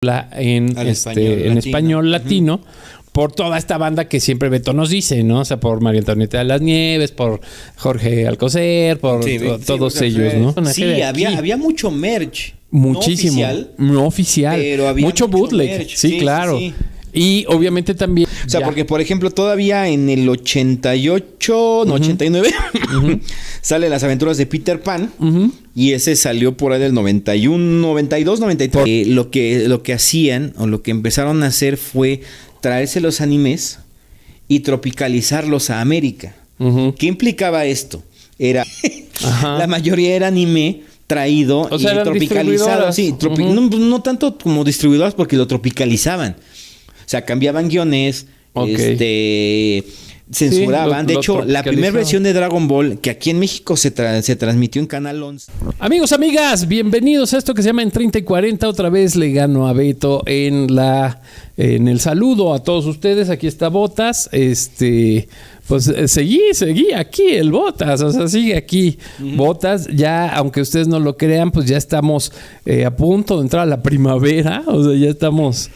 en español latino, por toda esta banda que siempre Beto nos dice, ¿no? O sea, por María Antonieta de las Nieves, por Jorge Alcocer, por todos ellos, ¿no? Sí, había mucho merch. Muchísimo. No oficial. Pero había mucho bootleg. Merch. Sí, claro. Sí. Y obviamente también... O sea, porque por ejemplo todavía en el 88, no, 89, sale Las Aventuras de Peter Pan. Y ese salió por ahí del 91, 92, 93. Lo que hacían o lo que empezaron a hacer fue traerse los animes y tropicalizarlos a América. ¿Qué implicaba esto? Era la mayoría era anime traído y tropicalizado. Sí, no tanto como distribuidoras porque lo tropicalizaban. O sea, cambiaban guiones, censuraban. De hecho, la primera versión de Dragon Ball, que aquí en México se transmitió en Canal 11. Amigos, amigas, bienvenidos a esto que se llama En 30 y 40. Otra vez le gano a Beto en el saludo a todos ustedes. Aquí está Botas. Pues seguí aquí el Botas, o sea, sigue aquí Botas. Ya, aunque ustedes no lo crean, pues ya estamos a punto de entrar a la primavera. O sea, ya estamos,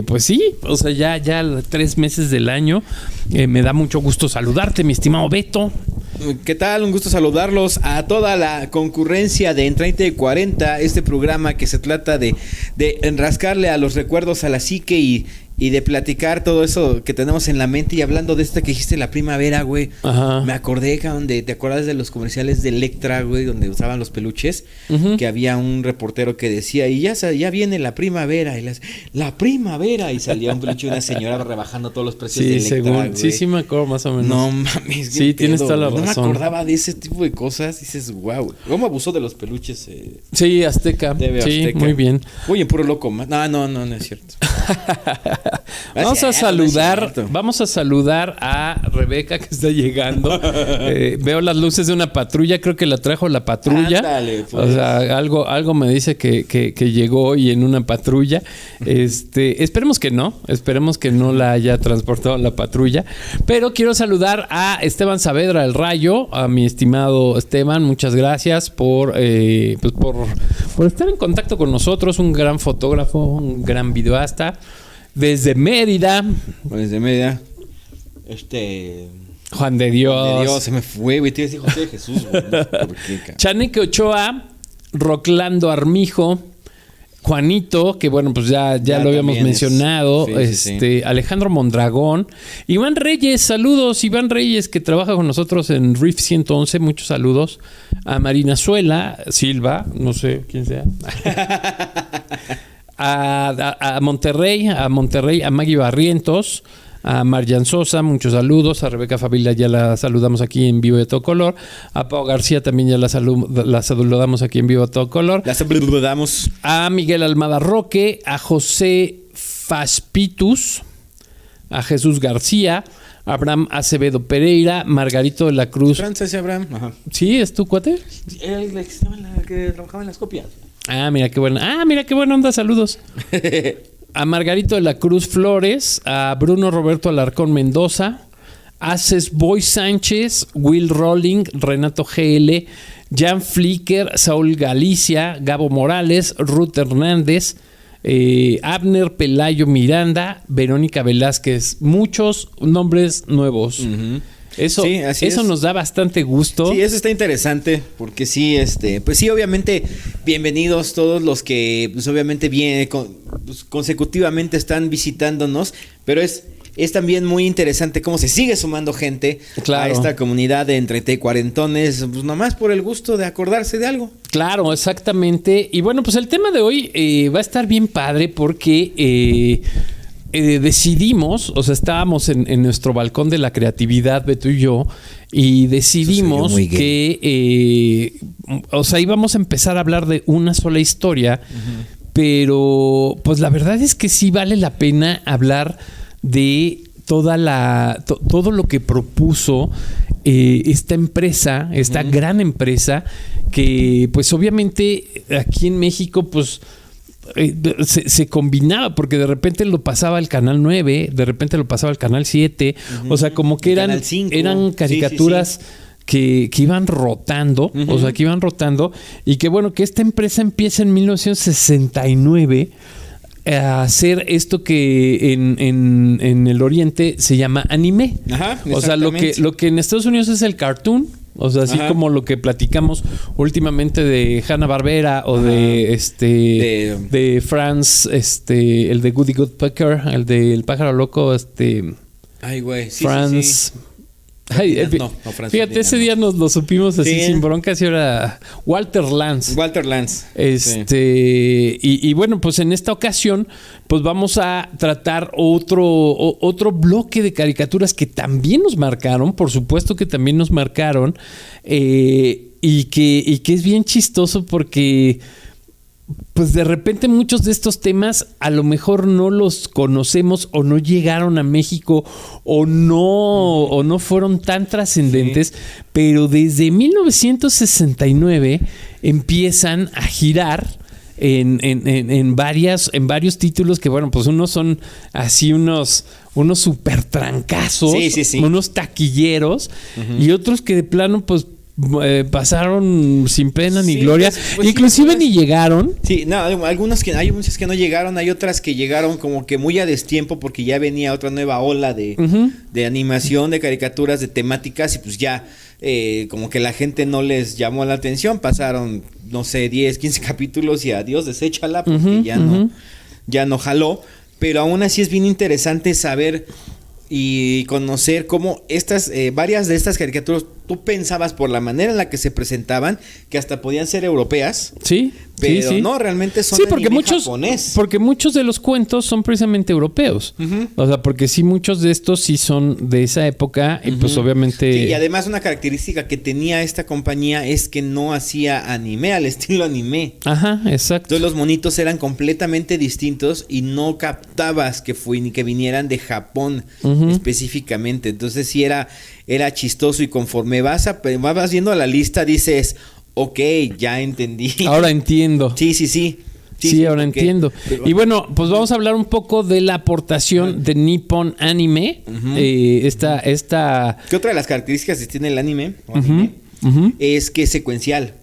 pues sí, o sea, ya 3 meses del año. Me da mucho gusto saludarte, mi estimado Beto. ¿Qué tal? Un gusto saludarlos a toda la concurrencia de En 30 y 40, este programa que se trata de rascarle a los recuerdos a la psique y de platicar todo eso que tenemos en la mente. Y hablando de esta que dijiste, la primavera, güey. Me acordé, ¿te acuerdas de los comerciales de Electra, güey? Donde usaban los peluches. Que había un reportero que decía, y ya viene la primavera. Y la primavera. Y salía un peluche de una señora rebajando todos los precios de Electra, güey. Sí, me acuerdo más o menos. No mames. Sí, tienes toda la razón. No me acordaba de ese tipo de cosas. Dices, wow. ¿Cómo abusó de los peluches? Sí, Azteca. Sí, Azteca. Muy bien. Oye, puro loco. No es cierto. Vamos a saludar a Rebeca, que está llegando. Veo las luces de una patrulla, creo que la trajo la patrulla. Ándale, pues. O sea, algo me dice que llegó hoy en una patrulla. Esperemos que no la haya transportado la patrulla. Pero quiero saludar a Esteban Saavedra del Rayo, a mi estimado Esteban. Muchas gracias por estar en contacto con nosotros. Un gran fotógrafo, un gran videasta. Desde Mérida. Juan de Dios. Se me fue, güey. Te iba a decir José de Jesús, güey. No sé por qué, Chaneque Ochoa, Roclando Armijo, Juanito, que bueno, pues ya lo habíamos mencionado. Sí. Alejandro Mondragón. Iván Reyes, saludos. Iván Reyes, que trabaja con nosotros en Riff 111. Muchos saludos. A Marina Silva, no sé quién sea. A Monterrey, a Maggie Barrientos, a Marjan Sosa, muchos saludos. A Rebeca Favila ya la saludamos aquí en vivo de todo color. A Pau García también ya la saludamos aquí en vivo de todo color. La saludamos. A Miguel Almada Roque, a José Faspitus, a Jesús García, a Abraham Acevedo Pereira, Margarito de la Cruz. Francis Abraham. Ajá. ¿Sí? ¿Es tu cuate? El que trabajaba en las copias. Mira qué buena onda, saludos. A Margarito de la Cruz Flores, a Bruno Roberto Alarcón Mendoza, a Boy Sánchez, Will Rolling, Renato GL, Jan Flicker, Saúl Galicia, Gabo Morales, Ruth Hernández, Abner Pelayo Miranda, Verónica Velázquez. Muchos nombres nuevos. Eso nos da bastante gusto. Sí, eso está interesante, porque sí, pues sí, obviamente, bienvenidos todos los que, pues obviamente, consecutivamente están visitándonos, pero es también muy interesante cómo se sigue sumando gente a esta comunidad de entre cuarentones, pues nomás por el gusto de acordarse de algo. Claro, exactamente. Y bueno, pues el tema de hoy va a estar bien padre porque... decidimos, o sea, estábamos en nuestro balcón de la creatividad, Beto y yo, y decidimos que, o sea, íbamos a empezar a hablar de una sola historia, pero pues la verdad es que sí vale la pena hablar de todo lo que propuso esta empresa, esta gran empresa, que pues obviamente aquí en México, pues se combinaba, porque de repente lo pasaba al Canal 9, de repente lo pasaba al Canal 7, o sea, como que eran caricaturas que iban rotando, o sea, que iban rotando, y que bueno, que esta empresa empieza en 1969 a hacer esto que en el Oriente se llama anime. Ajá, o sea, lo que en Estados Unidos es el cartoon. O sea, así como lo que platicamos últimamente de Hanna-Barbera o de Franz, el de Woody Woodpecker, el del pájaro loco, Ay, güey. Sí, Franz. sí. Ay, no, Franz fíjate, Ferdinand, ese día nos lo supimos así sin broncas y ahora Walter Lantz. Walter Lantz. Y bueno, pues en esta ocasión, pues vamos a tratar otro bloque de caricaturas que también nos marcaron, por supuesto que también nos marcaron, y que es bien chistoso porque pues de repente muchos de estos temas a lo mejor no los conocemos o no llegaron a México o no fueron tan trascendentes, pero desde 1969 empiezan a girar en varios títulos que, bueno, pues unos son así unos super trancazos, unos taquilleros, y otros que de plano pues pasaron sin pena ni gloria, pues inclusive ni llegaron. Sí, no, hay muchas que no llegaron, hay otras que llegaron como que muy a destiempo porque ya venía otra nueva ola de animación, de caricaturas, de temáticas, y pues ya como que la gente no les llamó la atención, pasaron, no sé, 10, 15 capítulos y adiós, deséchala porque ya no jaló, pero aún así es bien interesante saber y conocer cómo varias de estas caricaturas tú pensabas por la manera en la que se presentaban que hasta podían ser europeas. Sí. Pero no, realmente son anime japonés. Porque muchos de los cuentos son precisamente europeos. O sea, porque sí, muchos de estos sí son de esa época y pues obviamente... Sí, y además una característica que tenía esta compañía es que no hacía anime al estilo anime. Ajá, exacto. Entonces los monitos eran completamente distintos y no captabas que vinieran de Japón específicamente. Entonces sí era chistoso, y conforme vas viendo la lista dices... Ok, ya entendí. Ahora entiendo. Sí, ahora entiendo. Y bueno, pues vamos a hablar un poco de la aportación de Nippon Anime. Esta... ¿Qué otra de las características que tiene el anime? Es que es secuencial.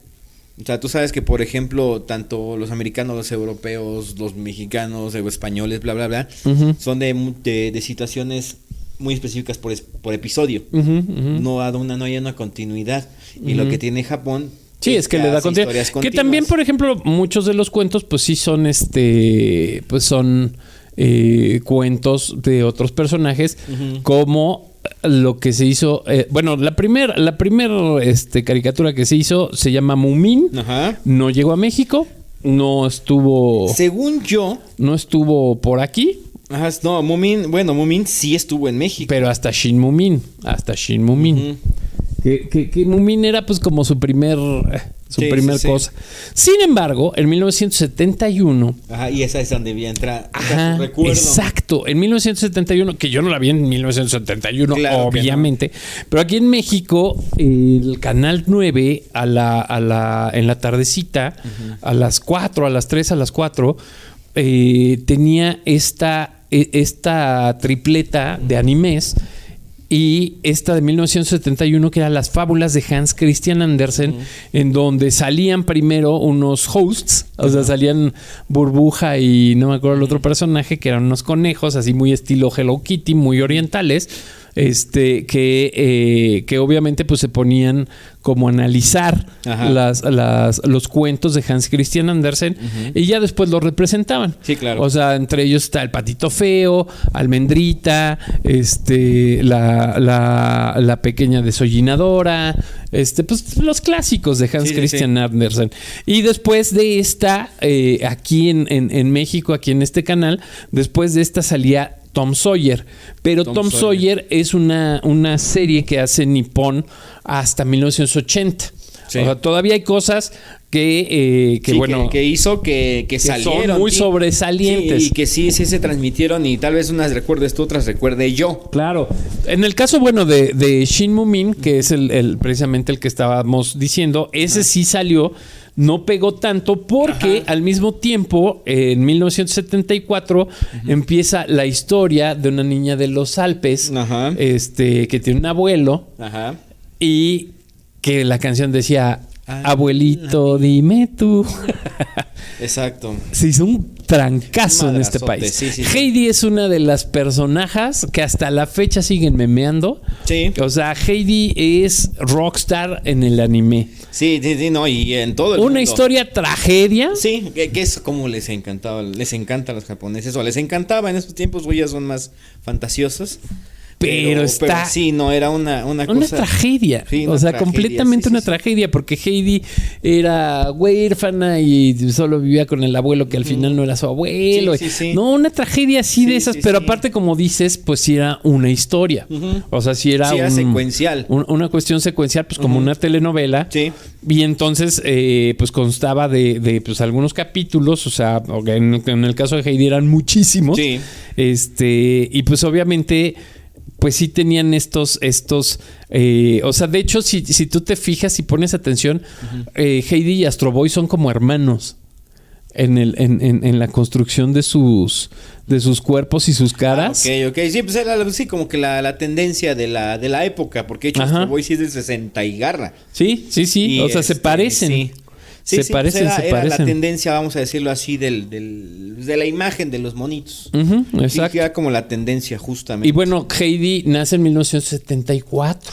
O sea, tú sabes que, por ejemplo, tanto los americanos, los europeos, los mexicanos, los españoles, bla, bla, bla, son de situaciones muy específicas por episodio. No hay una continuidad. Y lo que tiene Japón... Sí, es que le da continuidad. Que también, por ejemplo, muchos de los cuentos, pues sí son cuentos de otros personajes, como lo que se hizo. Bueno, la primera caricatura que se hizo se llama Moomin. No llegó a México, no estuvo. Según yo, no estuvo por aquí. Ajá, no, Moomin sí estuvo en México. Pero hasta Shin Moomin. Que Moomin era pues como su primer cosa. Sin embargo, en 1971... Ajá, y esa es donde entra su recuerdo. Exacto, en 1971, que yo no la vi en 1971, claro, obviamente, pero aquí en México, el Canal 9, en la tardecita, a las 4, a las 3, a las 4, tenía esta tripleta de animes. Y esta de 1971, que era Las Fábulas de Hans Christian Andersen, en donde salían primero unos hosts, o sea, salían Burbuja y no me acuerdo el otro personaje, que eran unos conejos, así muy estilo Hello Kitty, muy orientales, que obviamente pues se ponían como a analizar los cuentos de Hans Christian Andersen y ya después los representaban. Sí, claro. O sea, entre ellos está El Patito Feo, Almendrita, la pequeña desollinadora, pues los clásicos de Hans Christian Andersen. Y después de esta, aquí en México, aquí en este canal, después de esta salía Tom Sawyer, pero Tom Sawyer es una serie que hace Nippon hasta 1980. Sí. O sea, todavía hay cosas que hizo que salieron, son muy sobresalientes. Sí, y que sí se transmitieron, y tal vez unas recuerdes tú, otras recuerde yo. Claro. En el caso, de Shin Moomin, que es precisamente el que estábamos diciendo, ese sí salió. No pegó tanto porque al mismo tiempo, en 1974, empieza la historia de una niña de los Alpes, que tiene un abuelo, y que la canción decía, abuelito, dime tú. Exacto. Se hizo un trancazo en este país. Sí. Heidi es una de las personajes que hasta la fecha siguen memeando. Sí. O sea, Heidi es rockstar en el anime. Sí, no, y en todo el mundo. Una historia tragedia. Sí, que es como les encantaba, les encanta a los japoneses, o les encantaba en esos tiempos, güey, ya son más fantasiosos. Pero sí, no, era una cosa... tragedia. Sí, o sea, tragedia, completamente una tragedia. Porque Heidi era huérfana y solo vivía con el abuelo que al final no era su abuelo. Sí. No, una tragedia así de esas. Pero aparte, como dices, pues sí era una historia. O sea, sí era, secuencial. Una cuestión secuencial, pues como una telenovela. Sí. Y entonces, pues constaba de pues algunos capítulos. O sea, en el caso de Heidi eran muchísimos. Sí. Y pues obviamente... Pues sí tenían estos o sea, de hecho, si tú te fijas y pones atención, Heidi y Astro Boy son como hermanos en la construcción de sus cuerpos y sus caras. Ok. Sí, pues era como que la tendencia de la época, porque de hecho Astro Boy sí es del 60 y garra. Sí. Y, o sea, se parecen. Sí. Se parecen. Era la tendencia, vamos a decirlo así, de la imagen de los monitos. Exacto. Sí, era como la tendencia, justamente. Y bueno, Heidi nace en 1974.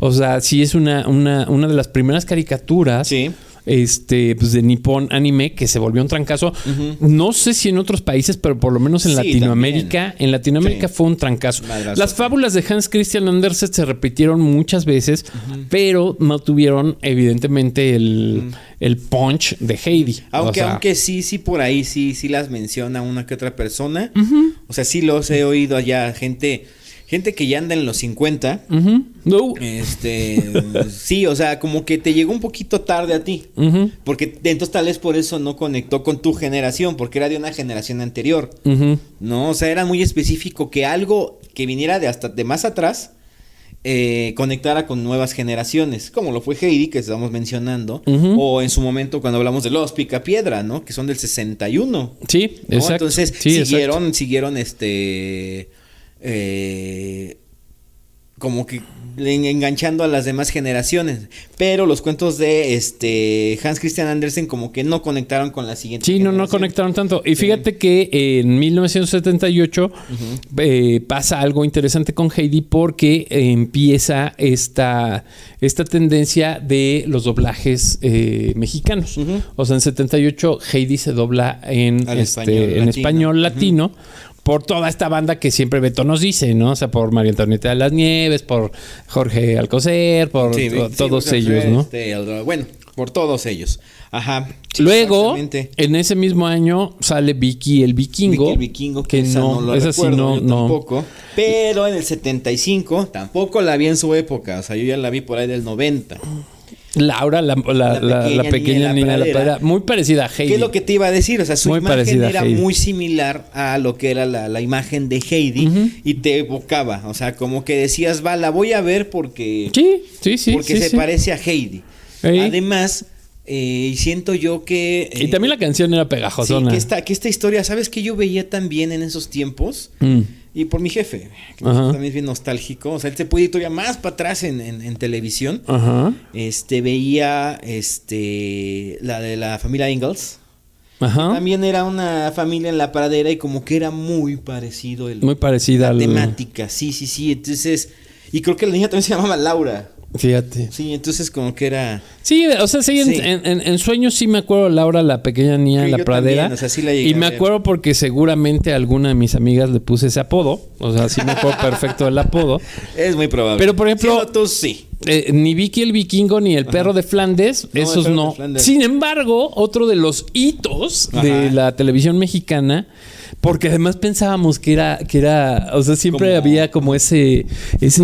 O sea, sí es una de las primeras caricaturas. Sí. Pues de Nippon Anime, que se volvió un trancazo. No sé si en otros países, pero por lo menos en Latinoamérica. También. En Latinoamérica fue un trancazo. Las fábulas de Hans Christian Andersen se repitieron muchas veces, pero no tuvieron, evidentemente, el punch de Heidi. Aunque sí, por ahí sí las menciona una que otra persona. O sea, sí los he oído allá, gente que ya anda en los 50. No. Sí, o sea, como que te llegó un poquito tarde a ti. Porque entonces tal vez por eso no conectó con tu generación, porque era de una generación anterior. No, o sea, era muy específico que algo que viniera de más atrás conectara con nuevas generaciones, como lo fue Heidi, que estamos mencionando, o en su momento cuando hablamos de Los Picapiedra, ¿no? Que son del 61. Sí, ¿no? exacto. Entonces siguieron como que enganchando a las demás generaciones, pero los cuentos de Hans Christian Andersen como que no conectaron con la siguiente generación. No conectaron tanto. Y fíjate que en 1978 pasa algo interesante con Heidi, porque empieza esta tendencia de los doblajes mexicanos. O sea, en 78 Heidi se dobla en español latino. Por toda esta banda que siempre Beto nos dice, ¿no? O sea, por María Antonieta de las Nieves, por Jorge Alcocer, por todos ellos, ¿no? Por todos ellos. Ajá. Sí, luego, en ese mismo año sale Vicky el Vikingo. Que esa no lo recuerdo, yo tampoco. Pero en el 75 tampoco la vi en su época. O sea, yo ya la vi por ahí del 90. Laura, la pequeña niña de la pradera, muy parecida a Heidi. ¿Qué es lo que te iba a decir? O sea, su imagen era muy similar a lo que era la imagen de Heidi y te evocaba. O sea, como que decías, la voy a ver porque se parece a Heidi. Además, siento yo que... y también la canción era pegajosona. Sí, que esta historia, ¿sabes qué yo veía también en esos tiempos? Y por mi jefe, que también es bien nostálgico. O sea, él se puede ir todavía más para atrás en televisión. Veía la de la familia Ingalls. También era una familia en la pradera y como que era muy parecido. Muy parecida la temática, sí. Entonces, y creo que la niña también se llamaba Laura. Fíjate. Sí, entonces como que era... Sí, o sea, en sueños sí me acuerdo Laura, la pequeña niña en la pradera. También, o sea, sí la llegué y me acuerdo porque seguramente a alguna de mis amigas le puse ese apodo. O sea, sí me acuerdo perfecto del apodo. Es muy probable. Pero, por ejemplo... tú sí. Ni Vicky el Vikingo ni el perro de Flandes, esos no. Sin embargo, otro de los hitos de la televisión mexicana, porque además pensábamos que era, o sea, siempre había como ese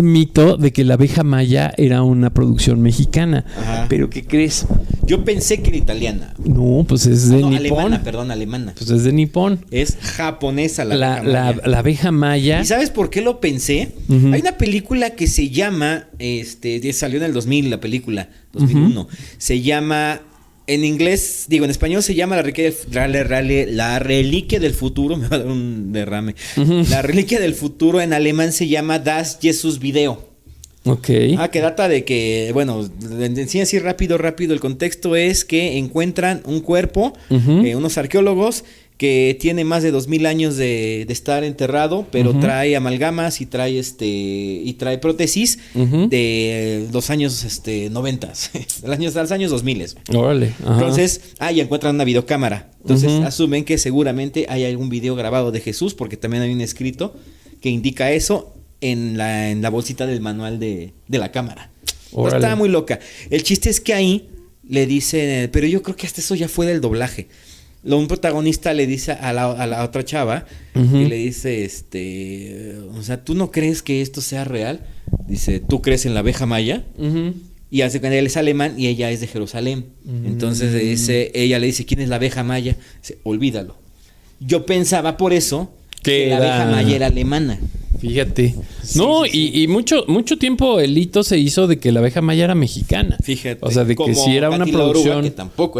mito de que La Abeja Maya era una producción mexicana. Pero ¿qué crees? Yo pensé que era italiana. No, pues es de Nippon. Alemana. Pues es de Nippon. Es japonesa la Abeja Maya. ¿Y sabes por qué lo pensé? Hay una película que se llama, salió en el 2000 la película, 2001. Se llama, en inglés, en español se llama La Reliquia del Futuro. Me va a dar un derrame. La Reliquia del Futuro, en alemán se llama Das Jesus Video. Ok. Que data de que, bueno, en sí así rápido, el contexto es que encuentran un cuerpo, unos arqueólogos, que tiene más de 2000 años de estar enterrado, pero trae amalgamas y trae prótesis de los años 90, los años 2000. Órale. Ajá. Entonces, y encuentran una videocámara. Entonces, asumen que seguramente hay algún video grabado de Jesús, porque también hay un escrito que indica eso en la bolsita del manual de la cámara. Estaba muy loca. El chiste es que ahí le dicen, pero yo creo que hasta eso ya fue del doblaje. Un protagonista le dice a la otra chava, y le dice, o sea, ¿tú no crees que esto sea real? Dice, ¿tú crees en la abeja maya? Y hace cuando él es alemán y ella es de Jerusalén. Entonces ella le dice, ¿quién es la abeja maya? Dice, olvídalo. Yo pensaba por eso que la abeja maya era alemana. Fíjate. Y mucho tiempo el hito se hizo de que la abeja maya era mexicana. Fíjate. O sea, de que si era una producción que tampoco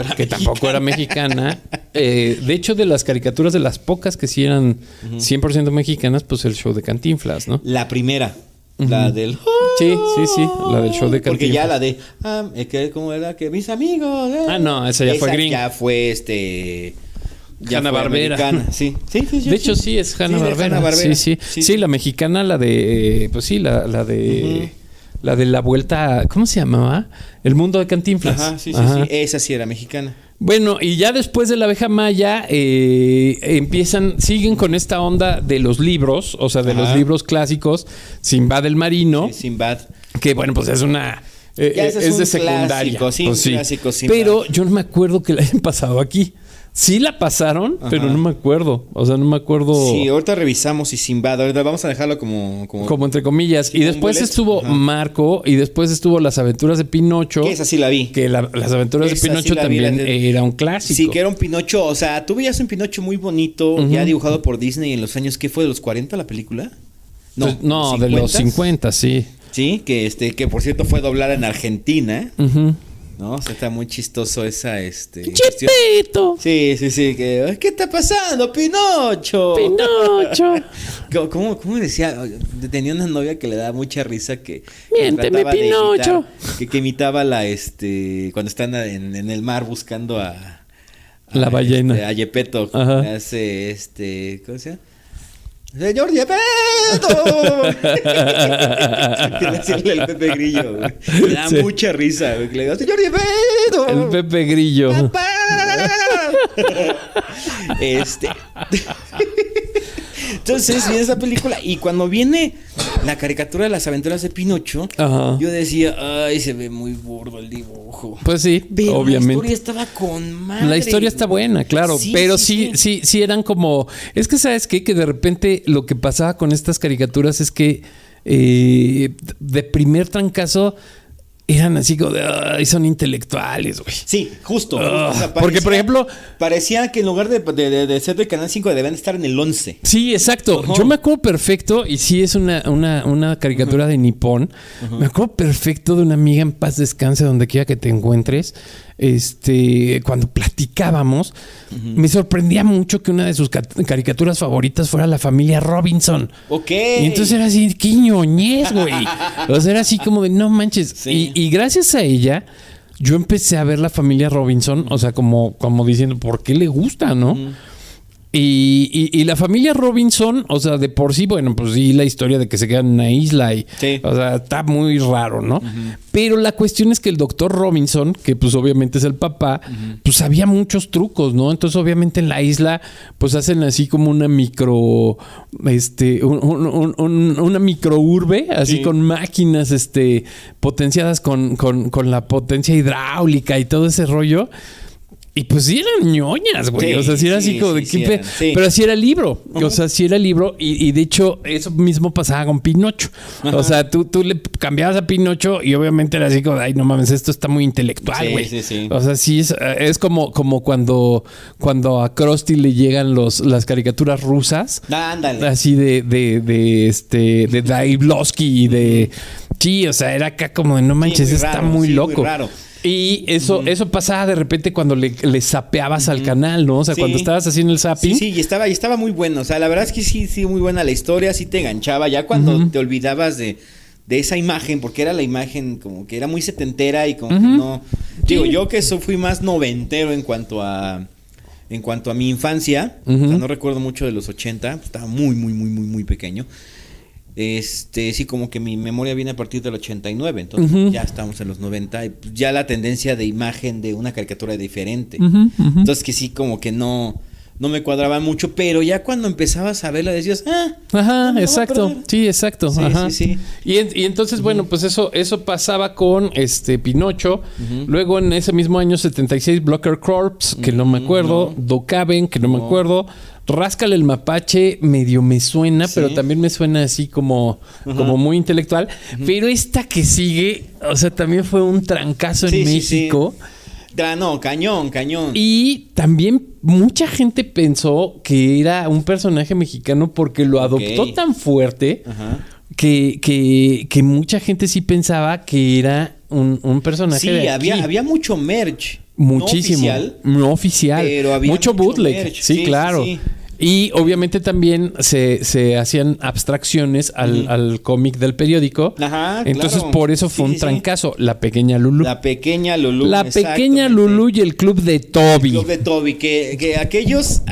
era mexicana. De hecho, de las caricaturas, de las pocas que sí eran 100% mexicanas, pues el show de Cantinflas, ¿no? La primera. La del... Sí, la del show de Cantinflas. Porque ya la de... ¿cómo era? Que mis amigos... no, esa ya fue gringa. Ya fue Hanna-Barbera. Sí. De hecho, sí, es Hanna-Barbera. Sí, la mexicana, la de... Pues sí, la de... La de la vuelta... ¿Cómo se llamaba? El mundo de Cantinflas. Ajá, sí. Esa sí era mexicana. Bueno, y ya después de la abeja maya siguen con esta onda de los libros, o sea, de los libros clásicos, Sinbad el Marino. Sí, Sinbad. Que bueno, pues es una... es de secundaria. Clásico, Sinbad. Pero yo no me acuerdo que la hayan pasado aquí. Sí la pasaron, pero no me acuerdo. O sea, no me acuerdo. Sí, ahorita revisamos y Sinbad. Ahorita vamos a dejarlo como entre comillas. Y después estuvo Marco y después estuvo Las Aventuras de Pinocho. Que esa sí la vi. Que Las Aventuras de Pinocho también era un clásico. Sí, que era un Pinocho. O sea, tú veías un Pinocho muy bonito, ya dibujado por Disney en los años... ¿Qué fue? ¿De los 40 la película? No, de los 50, sí. Sí, que por cierto fue doblada en Argentina. ¿No? O sea, está muy chistoso esa, ¡Chepito! Sí. ¿Qué está pasando, Pinocho? ¿Cómo decía? Tenía una novia que le daba mucha risa que... ¡Miénteme, Pinocho! Que imitaba cuando están en el mar buscando a la ballena. A Gepetto. Hace, ¿cómo se llama? ¡Señor Gepetto! El Pepe Grillo, güey. Le da mucha risa, güey. Le digo, ¡Señor Gepetto! El Pepe Grillo. ¡Papá! Entonces viene esa película y cuando viene la caricatura de Las Aventuras de Pinocho, yo decía, ay, se ve muy burdo el dibujo. Pues sí, pero obviamente. La historia estaba con madre. La historia está buena, claro, pero sí eran como... Es que, ¿sabes qué? Que de repente lo que pasaba con estas caricaturas es que de primer trancazo... Eran así como de... son intelectuales, güey. Sí, justo. O sea, porque, por ejemplo... Parecía que en lugar de ser del Canal 5 debían estar en el 11. Sí, exacto. Yo me acuerdo perfecto, y sí es una caricatura de Nippon. Me acuerdo perfecto de una amiga, en paz descanse, donde quiera que te encuentres. Cuando platicábamos, me sorprendía mucho que una de sus caricaturas favoritas fuera la familia Robinson. Ok. Y entonces era así, qué ñoñez, güey. O sea, era así como de, no manches. Sí. Y gracias a ella, yo empecé a ver la familia Robinson, o sea, como diciendo, ¿por qué le gusta, no? Y la familia Robinson, o sea, de por sí, bueno, pues sí, la historia de que se quedan en una isla y, o sea, está muy raro, ¿no? Pero la cuestión es que el doctor Robinson, que pues obviamente es el papá, pues sabía muchos trucos, ¿no? Entonces, obviamente en la isla, pues hacen así como una una microurbe, así con máquinas, potenciadas con la potencia hidráulica y todo ese rollo. Y pues sí eran ñoñas, güey. Sí, o sea, sí era así como de... Pero sí era el libro. O sea, sí era el libro. Y de hecho, eso mismo pasaba con Pinocho. O sea, tú le cambiabas a Pinocho y obviamente era así como... Ay, no mames, esto está muy intelectual, güey. Sí. O sea, sí es como cuando a Krusty le llegan las caricaturas rusas. Ándale. Así de Daiblovsky y de... Sí, o sea, era acá como de... No manches, está muy loco. Muy raro. Y eso pasaba de repente cuando le zapeabas al canal, ¿no? O sea, cuando estabas haciendo el zapping. Sí, y estaba muy bueno. O sea, la verdad es que sí, muy buena la historia, sí te enganchaba. Ya cuando te olvidabas de de esa imagen, porque era la imagen como que era muy setentera y como que no... Digo, yo que fui más noventero en cuanto a mi infancia, o sea, no recuerdo mucho de los 80, estaba muy pequeño. Sí, como que mi memoria viene a partir del 89, entonces ya estamos en los 90, y ya la tendencia de imagen de una caricatura diferente. Entonces que sí, como que no me cuadraba mucho, pero ya cuando empezabas a verla decías, ajá, exacto, sí, exacto, sí, ajá. Sí. Y entonces, bueno, pues eso pasaba con Pinocho. Luego en ese mismo año 76, Blocker Corps, que no me acuerdo, Dokaben, que no me acuerdo. Ráscale el mapache, medio me suena, pero también me suena así como muy intelectual. Pero esta que sigue, o sea, también fue un trancazo en México. No, cañón. Y también mucha gente pensó que era un personaje mexicano porque lo adoptó tan fuerte que mucha gente sí pensaba que era un personaje de aquí. Había mucho merch. Muchísimo. No oficial. Pero había mucho bootleg. Sí, claro. Sí. Y obviamente también se hacían abstracciones al cómic del periódico. Ajá, entonces claro. por eso fue un trancazo. La pequeña Lulú. La pequeña Lulú. La pequeña Lulú y el club de Toby. El club de Toby. Que aquellos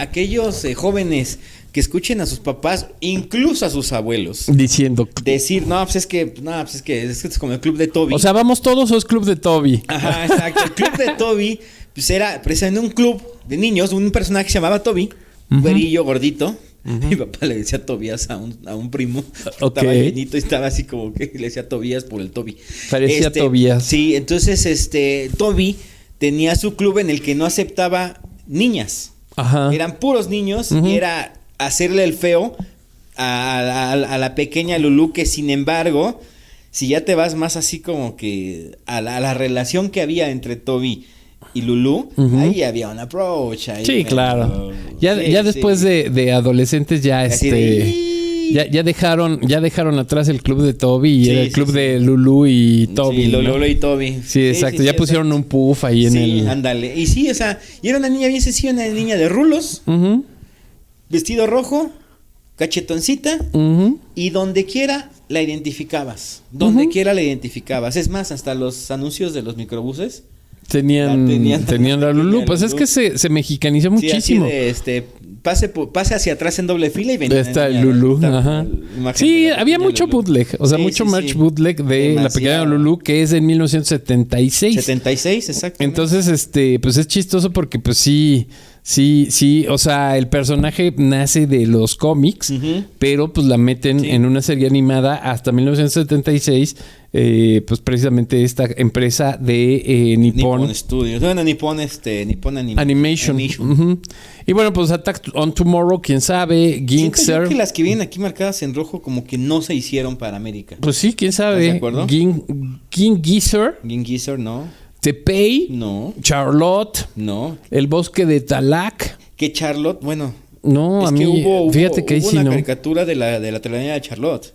jóvenes que escuchen a sus papás, incluso a sus abuelos, decir, pues es que es como el club de Toby. O sea, ¿vamos todos o es club de Toby? Ajá, exacto. El club de Toby, pues era precisamente un club de niños, un personaje que se llamaba Toby, güerillo, gordito. Mi papá le decía Tobías a un primo. Estaba llenito y estaba así como que le decía Tobías por el Toby. Parecía Tobías. Sí, entonces Toby tenía su club en el que no aceptaba niñas. Ajá. Eran puros niños y era hacerle el feo a la pequeña Lulú, que sin embargo, si ya te vas más así como que a la relación que había entre Toby y Lulú, ahí había un approach. Sí, claro. Ya después de adolescentes ya ya dejaron atrás el club de Toby y era el club de Lulú y Toby. Sí, Lulú y Toby. Sí, exacto. Ya pusieron un puff ahí en el... Sí, ándale. Y sí, o sea, y era una niña bien sencilla, una niña de rulos, vestido rojo, cachetoncita, y donde quiera la identificabas. Es más, hasta los anuncios de los microbuses tenían la Lulú. Pues es que se mexicanizó muchísimo. Sí, así de pase hacia atrás en doble fila y venía. Está el Lulú. Ajá. Sí, había mucho bootleg. O sea, mucho merch bootleg de la pequeña Lulú, que es de 1976. 76, exacto. Entonces, pues es chistoso porque, pues sí. O sea, el personaje nace de los cómics, pero pues la meten en una serie animada hasta 1976, pues precisamente esta empresa de Nippon Studios. Bueno, Nippon Animation. Y bueno, pues Attack on Tomorrow, quién sabe, Gingster. Siento yo que las que vienen aquí marcadas en rojo como que no se hicieron para América. Pues sí, quién sabe. ¿Estás de acuerdo? Gingster, no. Tepei, no. Charlotte, no. El Bosque de Talac. ¿Qué Charlotte? Bueno, no, a mí, fíjate que hubo sí, una no. caricatura de la telaraña de Charlotte.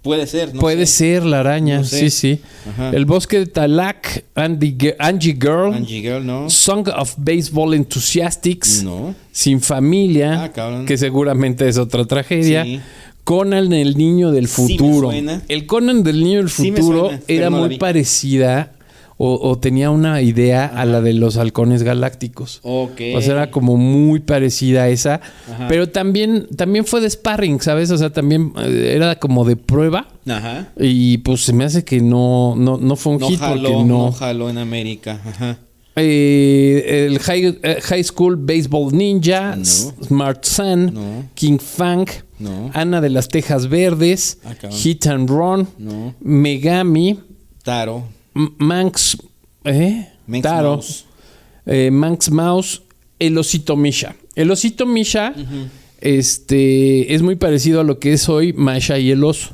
Puede ser, ¿no? Puede ser la araña, no sé. Sí. Ajá. El Bosque de Talac, Angie Girl, no. Song of Baseball Enthusiasts, no. Sin Familia, que seguramente es otra tragedia. Sí. Conan el Niño del Futuro. Sí me suena. El Conan del Niño del Futuro era muy parecida o tenía una idea a la de los halcones galácticos. Okay. O sea, era como muy parecida a esa. Ajá. Pero también fue de sparring, ¿sabes? O sea, también era como de prueba. Ajá. Y pues se me hace que no fue un hit porque no jaló en América. Ajá. El High School Baseball Ninja, Smart Sun, King Fang, Ana de las Tejas Verdes, Hit and Run, Megami, Taro, Manx Mouse, Manx Mouse, El Osito Misha. El Osito Misha es muy parecido a lo que es hoy Masha y el oso.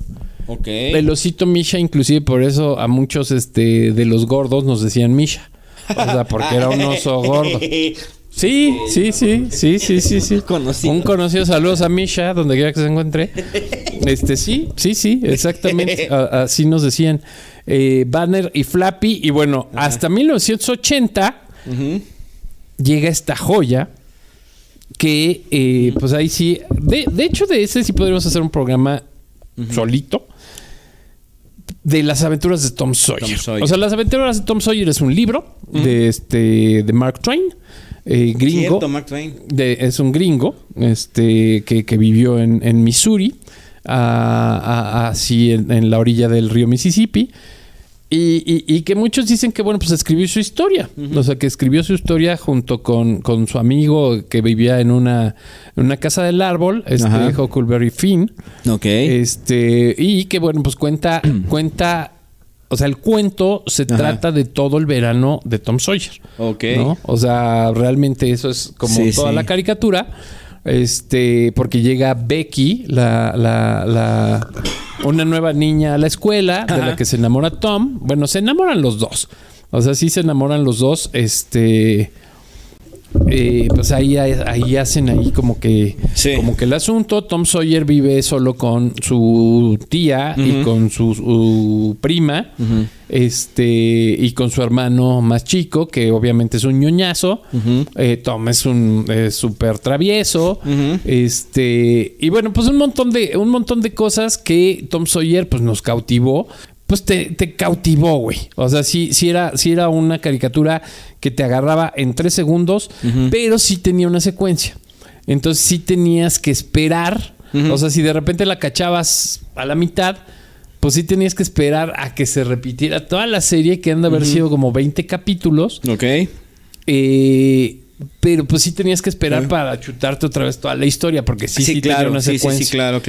Okay. El Osito Misha, inclusive por eso a muchos de los gordos nos decían Misha. O sea, porque era un oso gordo. Sí. Un conocido, saludos a Misha, donde quiera que se encuentre. Sí, exactamente. Así nos decían. Banner y Flappy. Y bueno, hasta 1980 llega esta joya que, pues ahí sí. De hecho, de ese sí podríamos hacer un programa solito. de las aventuras de Tom Sawyer. Tom Sawyer. O sea, las aventuras de Tom Sawyer es un libro de Mark Twain, gringo. Cierto, Mark Twain. Es un gringo que vivió en Missouri, así en la orilla del río Mississippi. Y que muchos dicen que, bueno, pues escribió su historia. O sea, que escribió su historia junto con su amigo que vivía en una casa del árbol, Huckleberry Finn. Ok. Y que, bueno, pues cuenta... O sea, el cuento se trata de todo el verano de Tom Sawyer. Ok. ¿No? O sea, realmente eso es como toda la caricatura. Porque llega Becky, una nueva niña a la escuela, de la que se enamora Tom. Bueno, se enamoran los dos. O sea, sí se enamoran los dos. Pues ahí hacen ahí como que el asunto. Tom Sawyer vive solo con su tía y con su prima, y con su hermano más chico, que obviamente es un ñoñazo. Tom es un súper travieso. Y bueno, pues un montón de cosas que Tom Sawyer pues nos cautivó. Pues te cautivó, güey. O sea, sí era una caricatura que te agarraba en 3 segundos, pero sí tenía una secuencia. Entonces sí tenías que esperar. O sea, si de repente la cachabas a la mitad, pues sí tenías que esperar a que se repitiera toda la serie, que han de haber sido como 20 capítulos. Ok. Pero pues sí tenías que esperar para chutarte otra vez toda la historia, porque sí claro, tenía una secuencia. Sí, claro.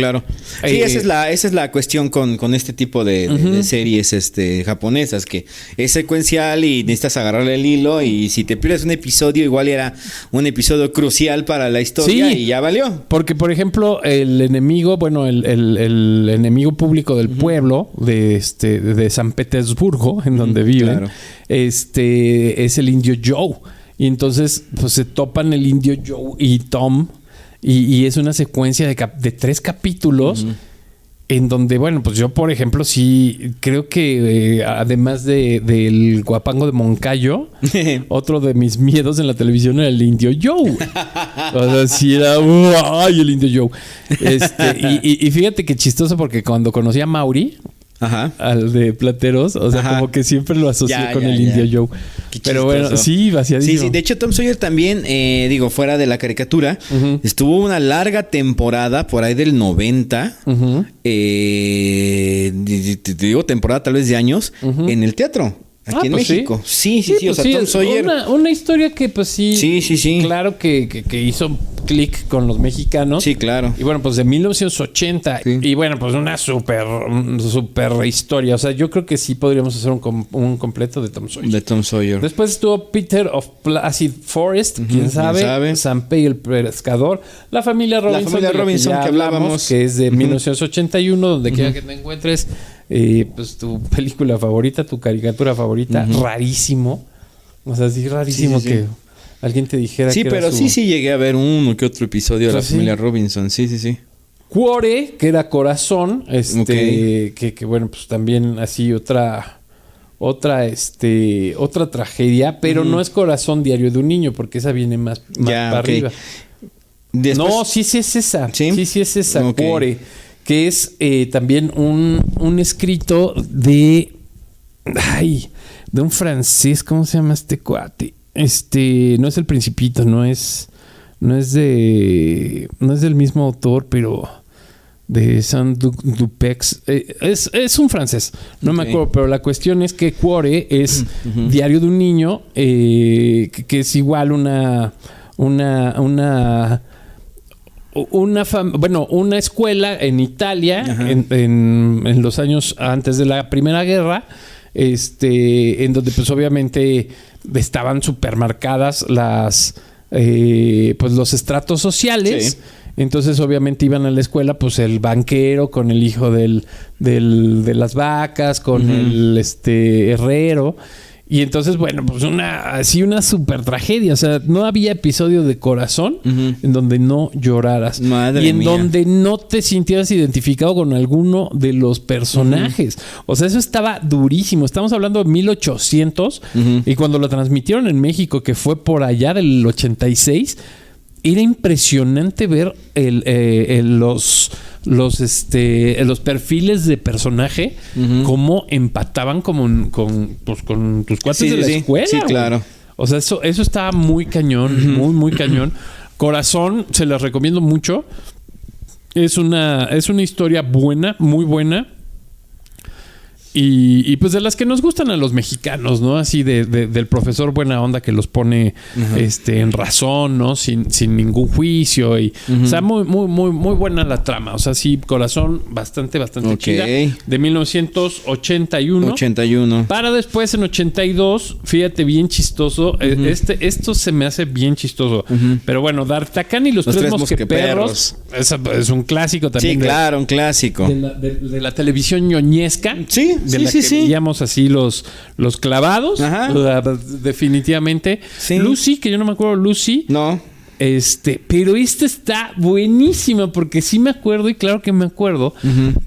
Sí, esa es la cuestión con este tipo de series japonesas, que es secuencial y necesitas agarrarle el hilo, y si te pierdes un episodio, igual era un episodio crucial para la historia y ya valió. Porque, por ejemplo, el enemigo, bueno, el enemigo público del pueblo de San Petersburgo, en donde viven, es el indio Joe. Y entonces, pues se topan el indio Joe y Tom. Y es una secuencia de 3 capítulos. En donde, bueno, pues yo, por ejemplo, sí creo que además del guapango de Moncayo, otro de mis miedos en la televisión era el indio Joe. O sea, sí era... ¡Ay, el indio Joe! Y fíjate que chistoso, porque cuando conocí a Mauri... al de Plateros, o sea, como que siempre lo asocié con el indio Joe. Pero bueno, sí, vaciadísimo. Sí, de hecho Tom Sawyer también, fuera de la caricatura, estuvo una larga temporada por ahí del 90, te digo temporada tal vez de años, en el teatro. Aquí en México. Sí. O sea, Tom Sawyer. Una historia que, pues sí. Claro que hizo clic con los mexicanos. Sí, claro. Y bueno, pues de 1980. Sí. Y bueno, pues una super historia. O sea, yo creo que sí podríamos hacer un completo de Tom Sawyer. De Tom Sawyer. Después estuvo Peter of Placid Forest. ¿Quién sabe? Sanpei el pescador. La familia Robinson. La familia Robinson que hablábamos. Que es de 1981, donde quiera que te encuentres. Pues tu película favorita, tu caricatura favorita, rarísimo. O sea, sí, rarísimo que alguien te dijera que pero sí llegué a ver uno que otro episodio de la familia Robinson. Sí. Cuore, que era corazón, que bueno, pues también así otra tragedia, pero no es Corazón Diario de un Niño, porque esa viene más para arriba. Después... No, sí es esa. Sí es esa, Cuore. Que es también un escrito de un francés. ¿Cómo se llama este cuate? No es El Principito, no es del mismo autor, pero de Saint-Dupex. Es un francés, no me acuerdo, pero la cuestión es que Cuore es Diario de un Niño, que es igual una escuela en Italia en los años antes de la Primera Guerra, en donde pues obviamente estaban supermarcadas pues los estratos sociales. Sí. Entonces obviamente iban a la escuela pues el banquero con el hijo de las vacas, con el herrero. Y entonces, bueno, pues una súper tragedia. O sea, no había episodio de Corazón en donde no lloraras. Madre mía. Donde no te sintieras identificado con alguno de los personajes. O sea, eso estaba durísimo. Estamos hablando de 1800. Y cuando lo transmitieron en México, que fue por allá del 86... era impresionante ver los perfiles de personaje, cómo empataban con tus cuates de la escuela. Sí, claro. O sea, eso estaba muy cañón, muy cañón. Corazón, se las recomiendo mucho. Es una historia buena, muy buena. Y pues de las que nos gustan a los mexicanos, ¿no? Así del profesor buena onda que los pone en razón, ¿no? Sin ningún juicio. O sea, muy buena la trama. O sea, sí, Corazón bastante chida. De 1981. 81. Para después, en 82, fíjate, bien chistoso. Esto se me hace bien chistoso. Pero bueno, D'Artagnan y los tres mosqueperros. Es un clásico también. Sí, claro, un clásico. De la televisión ñoñesca. Sí. De la que veíamos así los clavados. Definitivamente. Sí. Lucy, que yo no me acuerdo, Lucy. No. Pero esta está buenísima porque sí me acuerdo y claro que me acuerdo.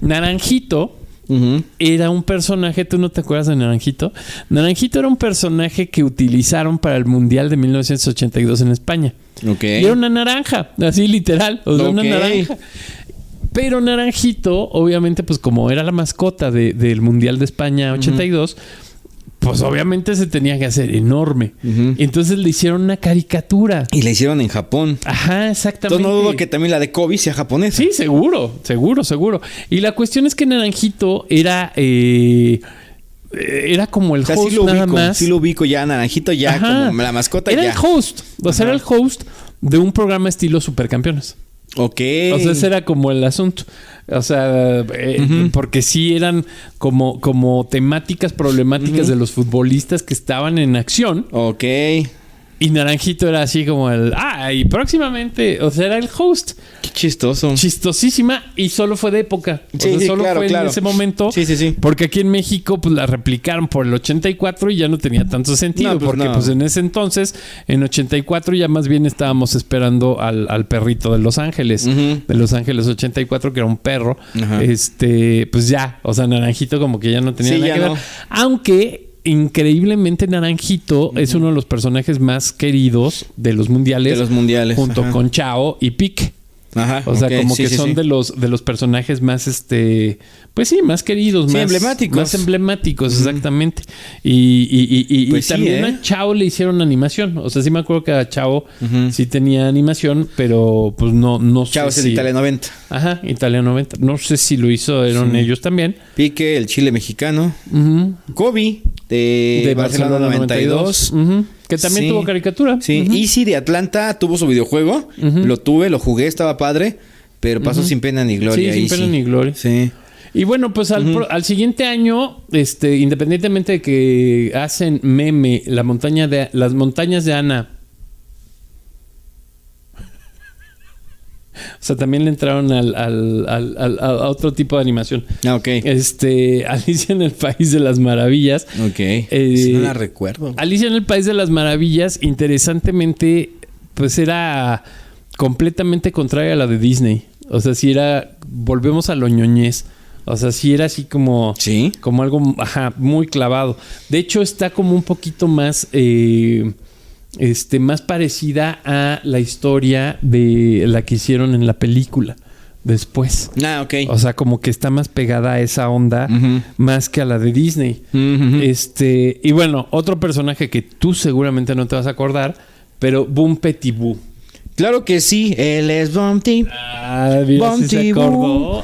Naranjito era un personaje, ¿tú no te acuerdas de Naranjito? Naranjito era un personaje que utilizaron para el Mundial de 1982 en España. Ok. Y era una naranja, así literal, o sea, una naranja. Pero Naranjito, obviamente, pues como era la mascota del Mundial de España 82, pues obviamente se tenía que hacer enorme. Entonces le hicieron una caricatura. Y la hicieron en Japón. Ajá, exactamente. Entonces no dudo que también la de Kobe sea japonesa. Sí, seguro. Y la cuestión es que Naranjito era como el host, sí nada más. Sí lo ubico ya, Naranjito ya, como la mascota era ya. El host. O sea, era el host de un programa estilo Supercampeones. Ok. O sea, ese era como el asunto. O sea, porque sí eran como temáticas problemáticas de los futbolistas que estaban en acción. Ok. Y Naranjito era así como y próximamente, o sea, era el host. Qué chistoso. Chistosísima y solo fue de época. O sea, solo fue en ese momento. Sí. Porque aquí en México pues la replicaron por el 84 y ya no tenía tanto sentido. Pues en ese entonces, en 84 ya más bien estábamos esperando al perrito de Los Ángeles. De Los Ángeles 84, que era un perro. Pues ya, o sea, Naranjito como que ya no tenía nada que ver. Aunque increíblemente Naranjito es uno de los personajes más queridos de los mundiales. Junto con Chao y Pique. Ajá. O sea, como que son de los personajes más pues sí, más queridos, más emblemáticos. Más emblemáticos, exactamente. Y pues también a Chao le hicieron animación. O sea, sí me acuerdo que a Chao sí tenía animación, pero pues no Chao sé es el Italia 90. Ajá, Italia 90. No sé si lo hicieron ellos también. Pique, el Chile mexicano. Kobe de Barcelona 92. Que también tuvo caricatura. Sí. Easy de Atlanta tuvo su videojuego. Lo tuve, lo jugué, estaba padre. Pero pasó sin pena ni gloria. Sí, sin pena ni gloria. Sí. Y bueno, pues al siguiente año, independientemente de que hacen meme las montañas de Ana. O sea, también le entraron a otro tipo de animación. Ah, ok. Alicia en el País de las Maravillas. Ok. No la recuerdo. Alicia en el País de las Maravillas, interesantemente, pues era completamente contraria a la de Disney. O sea, sí volvemos a lo ñoñez. O sea, sí era así como... ¿Sí? Como algo, muy clavado. De hecho, está como un poquito más... más parecida a la historia de la que hicieron en la película después. Ah, ok. O sea, como que está más pegada a esa onda más que a la de Disney. Y bueno, otro personaje que tú seguramente no te vas a acordar, pero Boom Petit Boo. Claro que sí, él es Bumpty. Mira, ¿sí se acordó?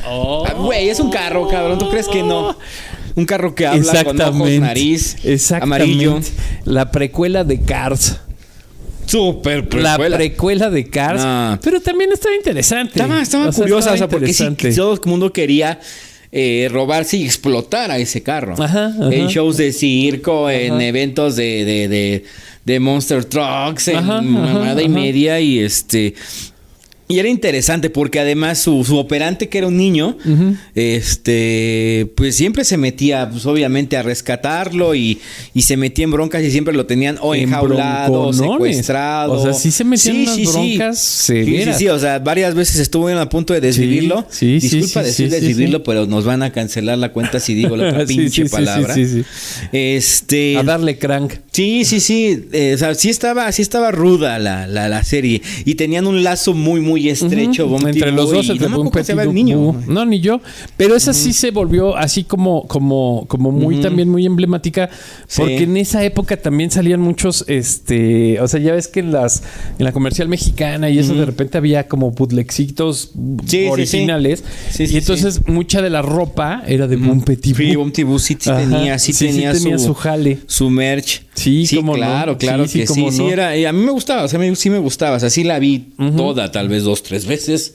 Güey, es un carro, cabrón. ¿Tú crees que no? Un carro que habla con ojos, nariz, amarillo. La precuela de Cars. Súper precuela. La precuela de Cars. Pero también estaba interesante. Estaba curiosa, o sea, porque sí, todo el mundo quería robarse y explotar a ese carro. En shows de circo, en eventos de Monster Trucks, en mamada y media. Y Y era interesante porque además su operante, que era un niño, pues siempre se metía, pues obviamente, a rescatarlo y se metía en broncas y siempre lo tenían o enjaulado o secuestrado. O sea, sí se metían en unas broncas severas. Sí, o sea, varias veces estuvo a punto de desvivirlo. Disculpa decir desvivirlo, pero nos van a cancelar la cuenta si digo la otra pinche palabra. A darle crank. Sí. O sea, sí estaba ruda la serie. Y tenían un lazo muy estrecho, entre los dos, entre no me acuerdo cómo el niño. No, ni yo. Pero esa sí se volvió así como muy también muy emblemática. Porque en esa época también salían muchos, o sea, ya ves que en la comercial mexicana y eso de repente había como bootlegcitos originales. Y entonces mucha de la ropa era de Bon Petit Bou. Sí, Bon Petit Bou sí tenía su jale. Su merch. Sí, claro que sí. Sí, era, y a mí me gustaba, o sea, sí me gustaba. O sea, sí la vi toda, tal vez 2-3 veces.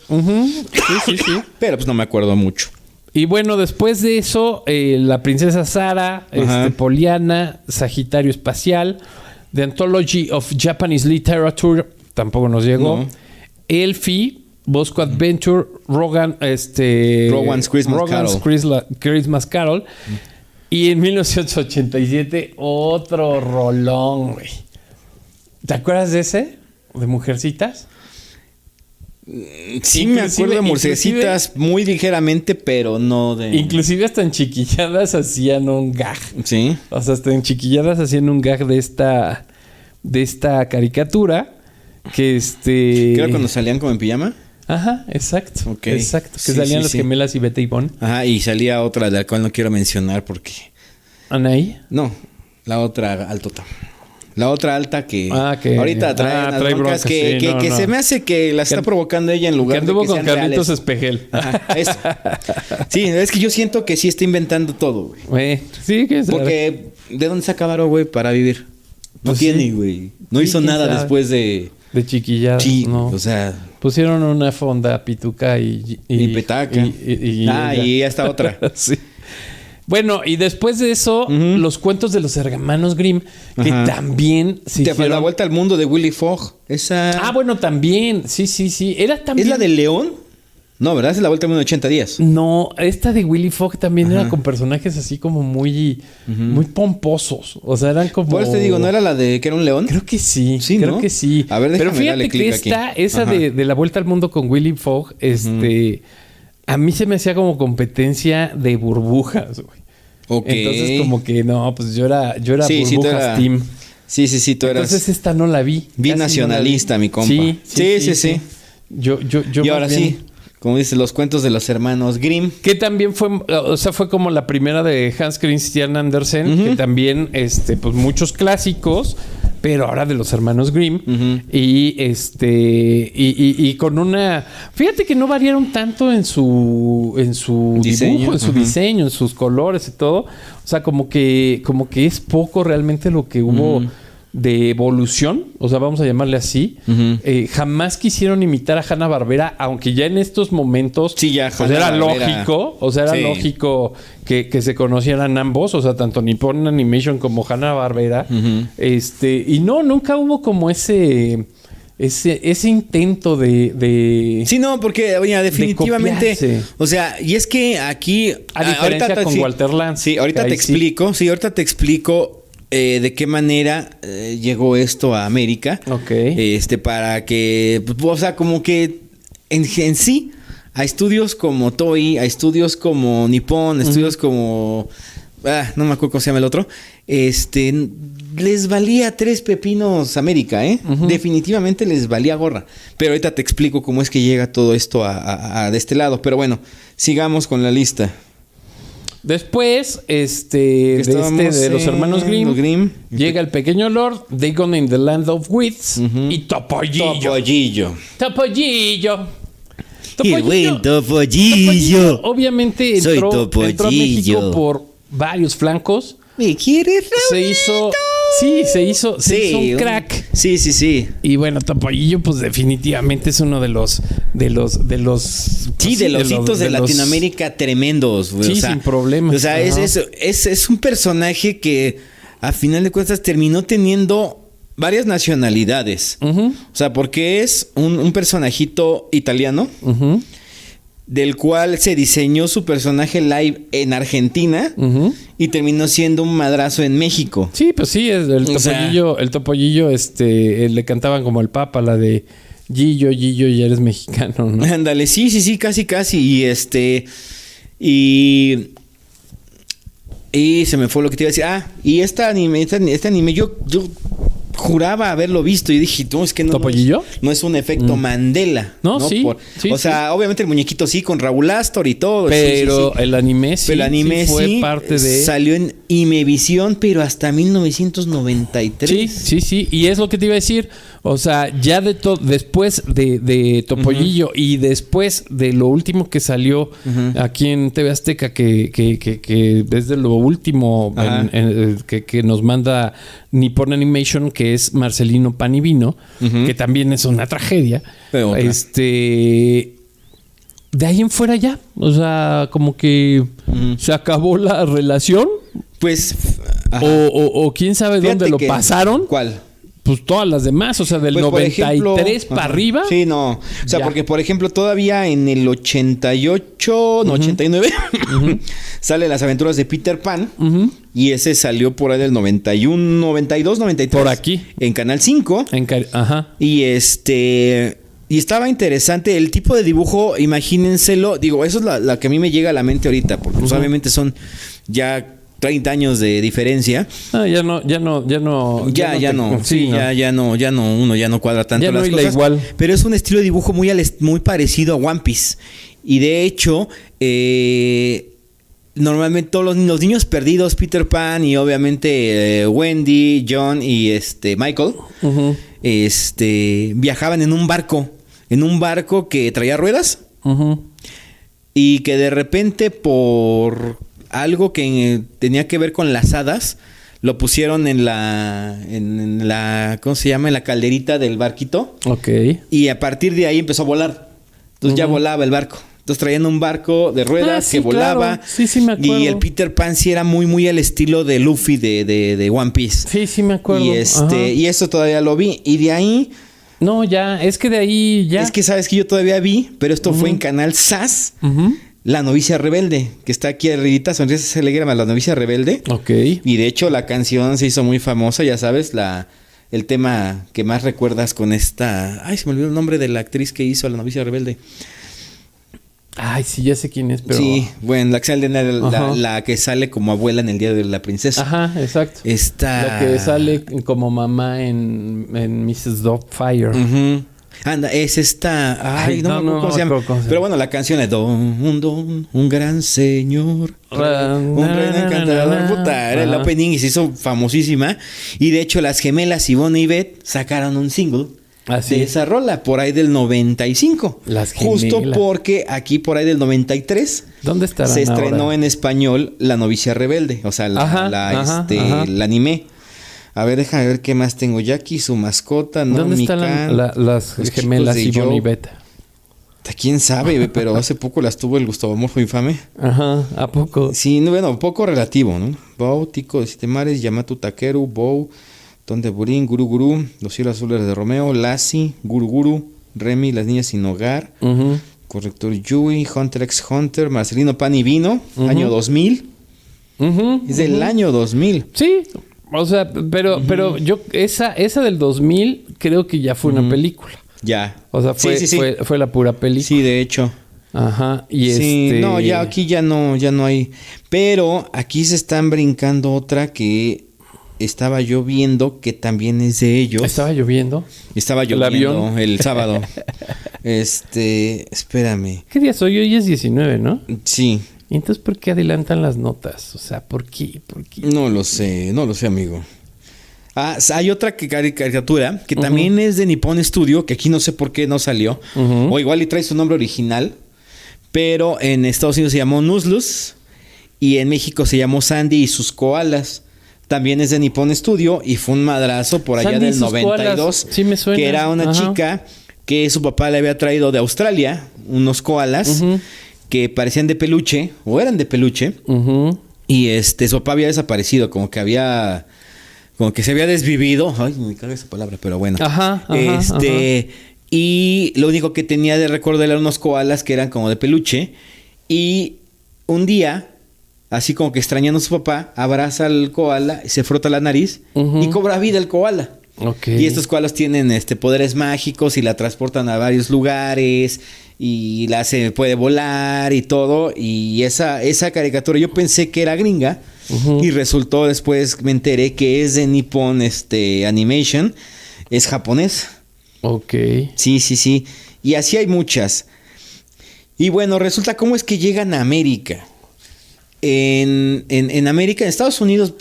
Sí. Pero pues no me acuerdo mucho. Y bueno, después de eso, la princesa Sara, Poliana, Sagitario Espacial, The Anthology of Japanese Literature, tampoco nos llegó. No. Elfie, Bosco Adventure, Rowan's Christmas Carol. Y en 1987, otro rolón, güey. ¿Te acuerdas de ese? ¿De Mujercitas? Sí, me acuerdo de Mujercitas muy ligeramente, pero no de... Inclusive hasta en Chiquilladas hacían un gag. Sí. O sea, hasta en Chiquilladas hacían un gag de esta caricatura que ¿Que era cuando salían como en pijama? Ajá, exacto. Okay. Exacto. Que salían las gemelas y Beta y Bon. Ajá, y salía otra de la cual no quiero mencionar porque... ¿Anaí? No, la otra altota. La otra alta que ahorita trae unas broncas broncas que se me hace que las está provocando ella en lugar de que anduvo sean con Carlitos reales. Espejel. Ajá, eso. Sí, es que yo siento que sí está inventando todo, güey. Sí, que porque ¿de dónde saca varo, güey, para vivir? No Pues tiene, sí. güey. No hizo nada después de Chiquilladas. Sí, no. o sea, pusieron una fonda pituca y petaca. Y esta otra. Sí. Bueno, y después de eso, los cuentos de los hermanos Grimm, que también se hicieron... La vuelta al mundo de Willy Fogg. Esa... bueno, también. Sí. Era también... ¿Es la del león? No, ¿verdad? Es la vuelta al mundo de 80 días. No, esta de Willy Fogg también era con personajes así como muy pomposos. O sea, eran como... Por eso te digo, ¿no era la de que era un león? Creo que sí. Sí, creo ¿no? que sí. A ver, déjame Pero fíjate darle clic que aquí. esa de la vuelta al mundo con Willy Fogg, a mí se me hacía como competencia de burbujas, güey. Okay. Entonces como que no, pues yo era burbujas team. Sí, tú eras. Entonces esta no la vi. Bien nacionalista, mi compa. Sí. Yo y ahora sí, como dices, los cuentos de los hermanos Grimm. Que también fue como la primera de Hans Christian Andersen, que también, pues muchos clásicos, pero ahora de los hermanos Grimm. Y con una... Fíjate que no variaron tanto en su diseño, dibujo, en su diseño, en sus colores y todo. O sea, como que es poco realmente lo que hubo de evolución. O sea, vamos a llamarle así. Jamás quisieron imitar a Hanna-Barbera, aunque ya en estos momentos pues era lógico. O sea, era lógico que se conocieran ambos. O sea, tanto Nippon Animation como Hanna-Barbera. Y no, nunca hubo como ese intento de... Sí, no, porque oye, definitivamente... De o sea, y es que aquí... A diferencia con Walter Lantz. Sí, ahorita te explico de qué manera llegó esto a América. Ok. Para que... O sea, como que en sí... A estudios como Toei, a estudios como Nippon, estudios como... no me acuerdo cómo se llama el otro. Les valía 3 pepinos América, ¿eh? Definitivamente les valía gorra. Pero ahorita te explico cómo es que llega todo esto de este lado. Pero bueno, sigamos con la lista. Después, de los hermanos Grimm, llega el pequeño Lord, Dagon in the Land of Wits y Topollillo. ¡Qué buen Topollillo! Obviamente entró a México por varios flancos. ¿Me quieres, Raulito? Se hizo un crack. Sí. Y bueno, Topollillo, pues definitivamente es uno de los hitos de Latinoamérica tremendos, güey. Sí, sin problemas. O sea, es un personaje que a final de cuentas terminó teniendo varias nacionalidades. O sea, porque es un personajito italiano del cual se diseñó su personaje live en Argentina y terminó siendo un madrazo en México. Sí, pues sí, el topollillo, le cantaban como el Papa, la de Gillo, ya eres mexicano, ¿no? Ándale, sí, casi. Y se me fue lo que te iba a decir. Y este anime yo juraba haberlo visto y dije, no, es que no. ¿Topollillo? No es un efecto Mandela. No, sí. O sea, obviamente el muñequito sí, con Raúl Astor y todo. Pero el anime sí. Pero el anime fue parte de. Salió en Imevisión, pero hasta 1993. Sí. Y es lo que te iba a decir. O sea, ya después de Topollillo y después de lo último que salió aquí en TV Azteca, que es de lo último que nos manda Nippon Animation, que es Marcelino Pan y Vino, que también es una tragedia. De ahí en fuera ya. O sea, como que se acabó la relación. Pues. O quién sabe dónde lo pasaron. ¿Cuál? Pues todas las demás, o sea, del 93 para arriba. Sí, no. O sea, porque, por ejemplo, todavía en el 89, sale Las Aventuras de Peter Pan. Y ese salió por ahí del 91, 92, 93. Por aquí. En Canal 5. Y y estaba interesante el tipo de dibujo, imagínenselo. Digo, eso es la que a mí me llega a la mente ahorita, porque pues, obviamente son ya 30 años de diferencia. Ya no. Sí, uno ya no cuadra tanto ya las no cosas. Igual. Pero es un estilo de dibujo muy parecido a One Piece. Y de hecho, normalmente todos los niños perdidos, Peter Pan y obviamente Wendy, John y Michael, viajaban en un barco que traía ruedas y que de repente por algo que tenía que ver con las hadas, lo pusieron en la ¿cómo se llama? En la calderita del barquito. Ok. Y a partir de ahí empezó a volar. Entonces ya volaba el barco. Entonces traían un barco de ruedas que volaba. Claro. Sí, me acuerdo. Y el Peter Pan sí era muy, muy al estilo de Luffy de One Piece. Sí, me acuerdo. Y eso todavía lo vi. Y de ahí... No, es que de ahí ya... Es que sabes que yo todavía vi, pero esto fue en Canal SAS. La Novicia Rebelde, que está aquí arribita, Sonrisas Alegres, La Novicia Rebelde. Ok. Y de hecho la canción se hizo muy famosa, ya sabes, el tema que más recuerdas con esta... Ay, se me olvidó el nombre de la actriz que hizo La Novicia Rebelde. Ay, sí, ya sé quién es, pero... Sí, bueno, la que sale como abuela en el Día de la Princesa. Ajá, exacto. La que sale como mamá en Mrs. Doubtfire. Anda, es esta... Ay, no me acuerdo cómo se llama. Pero bueno, la canción es un gran señor. Un rey encantador. Puta, era el opening y se hizo famosísima. Y de hecho, las gemelas Ivonne y Beth sacaron un single de esa rola por ahí del 95. Las gemelas. Justo porque aquí por ahí del 93 ¿dónde estarán se estrenó ahora? En español La Novicia Rebelde. O sea, el anime. A ver, déjame ver qué más tengo. Jackie, su mascota, ¿no? ¿Dónde están las gemelas Ivonne y Beta? ¿Quién sabe? Pero hace poco las tuvo el Gustavo Morfo Infame. Ajá, ¿a poco? Sí, bueno, poco relativo, ¿no? Bow, Tico de Siete Mares, Yamato Takeru, Bow, Ton de Burín, Guru Guru, Los Cielos Azules de Romeo, Lassie, Guru Guru, Remy, Las Niñas Sin Hogar, Corrector Yui, Hunter x Hunter, Marcelino Pan y Vino, año 2000. Es del año 2000. Sí. O sea, pero yo, esa del 2000 creo que ya fue una película. Ya. O sea, fue la pura película. Sí, de hecho. Ajá. Y no, ya aquí ya no hay. Pero aquí se están brincando otra que estaba yo viendo que también es de ellos. ¿Estaba lloviendo? Estaba lloviendo el sábado. Espérame. ¿Qué día es hoy? Hoy es 19, ¿no? Sí. ¿Y entonces por qué adelantan las notas? O sea, ¿por qué? No lo sé, amigo. Hay otra caricatura que también es de Nippon Studio, que aquí no sé por qué no salió. O igual y trae su nombre original. Pero en Estados Unidos se llamó Nuzluz. Y en México se llamó Sandy y sus koalas. También es de Nippon Studio y fue un madrazo por allá del 92. Sí, me suena. Que era una chica que su papá le había traído de Australia unos koalas. Que parecían de peluche, o eran de peluche, y su papá había desaparecido, como que como que se había desvivido. Ay, me caga esa palabra, pero bueno. Ajá. Y lo único que tenía de recuerdo eran unos koalas que eran como de peluche. Y un día, así como que extrañando a su papá, abraza al koala, se frota la nariz y cobra vida el koala. Okay. Y estos koalas tienen poderes mágicos y la transportan a varios lugares y puede volar y todo. Y esa caricatura yo pensé que era gringa y resultó, después me enteré que es de Nippon Animation, es japonés. Ok. Sí. Y así hay muchas. Y bueno, resulta cómo es que llegan a América. En América, en Estados Unidos,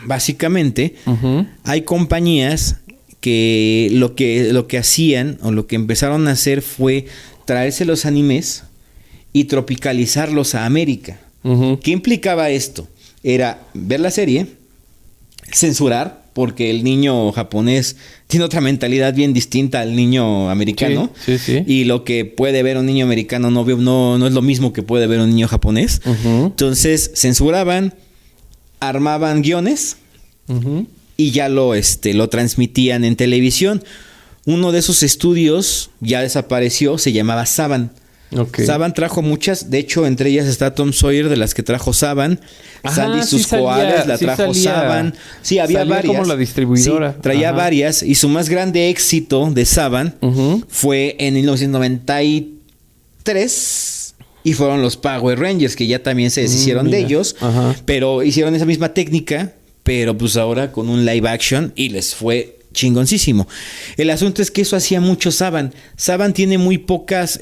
básicamente, hay compañías que lo que hacían o lo que empezaron a hacer fue traerse los animes y tropicalizarlos a América. ¿Qué implicaba esto? Era ver la serie, censurar, porque el niño japonés tiene otra mentalidad bien distinta al niño americano. Sí. Y lo que puede ver un niño americano no es lo mismo que puede ver un niño japonés. Entonces censuraban, armaban guiones y ya lo transmitían en televisión. Uno de esos estudios ya desapareció, se llamaba Saban. Okay. Saban trajo muchas, de hecho entre ellas está Tom Sawyer, de las que trajo Saban. Sandy y sus koalas la trajo Saban. Sí, había varias. Como la distribuidora. Sí, traía varias y su más grande éxito de Saban fue en 1993 y fueron los Power Rangers, que ya también se deshicieron de ellos, pero hicieron esa misma técnica, pero pues ahora con un live action y les fue chingoncísimo. El asunto es que eso hacía mucho Saban. Saban tiene muy pocas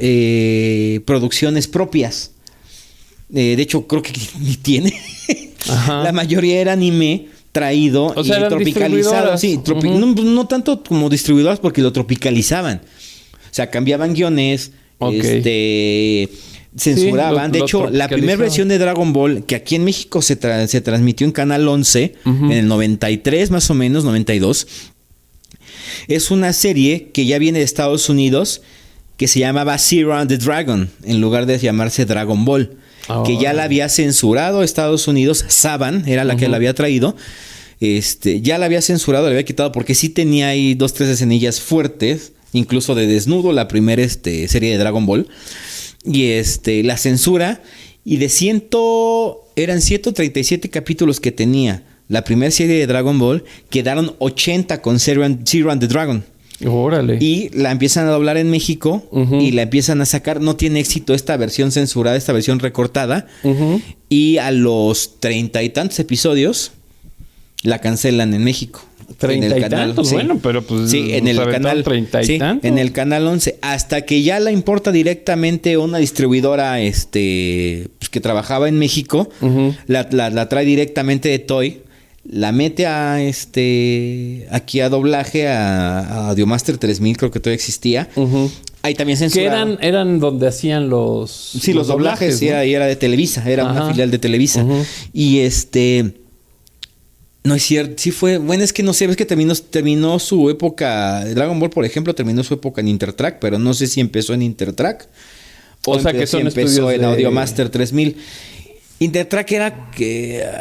producciones propias. De hecho, creo que ni tiene. La mayoría era anime traído y tropicalizado. Sí, no tanto como distribuidoras, porque lo tropicalizaban. O sea, cambiaban guiones, censuraban. De hecho, la primera versión de Dragon Ball, que aquí en México se transmitió en Canal 11, en el 93 más o menos, 92, es una serie que ya viene de Estados Unidos, que se llamaba Zero and the Dragon, en lugar de llamarse Dragon Ball. Que ya la había censurado Estados Unidos. Saban era la que la había traído. Ya la había censurado, la había quitado, porque sí tenía ahí 2-3 escenillas fuertes, incluso de desnudo, la primera serie de Dragon Ball. Y la censura, y eran 137 capítulos que tenía la primera serie de Dragon Ball, quedaron 80 con Zero and the Dragon. Órale. Y la empiezan a doblar en México y la empiezan a sacar. No tiene éxito esta versión censurada, esta versión recortada. Y a los 30 y tantos episodios la cancelan en México. 30 y tantos, sí. Bueno, pero pues sí, en el canal 30 y tantos. En el canal 11, hasta que ya la importa directamente una distribuidora pues, que trabajaba en México, la trae directamente de Toy. La mete aquí a doblaje a Audiomaster 3000, creo que todavía existía. Ahí también censuraba. Que eran donde hacían los... Sí, los doblajes, ¿no? Era de Televisa, era una filial de Televisa. Y no es cierto, sí fue... Bueno, es que no sé, ves que terminó su época... Dragon Ball, por ejemplo, terminó su época en Intertrack, pero no sé si empezó en Intertrack o sea que empezó en Audiomaster 3000. Intertrack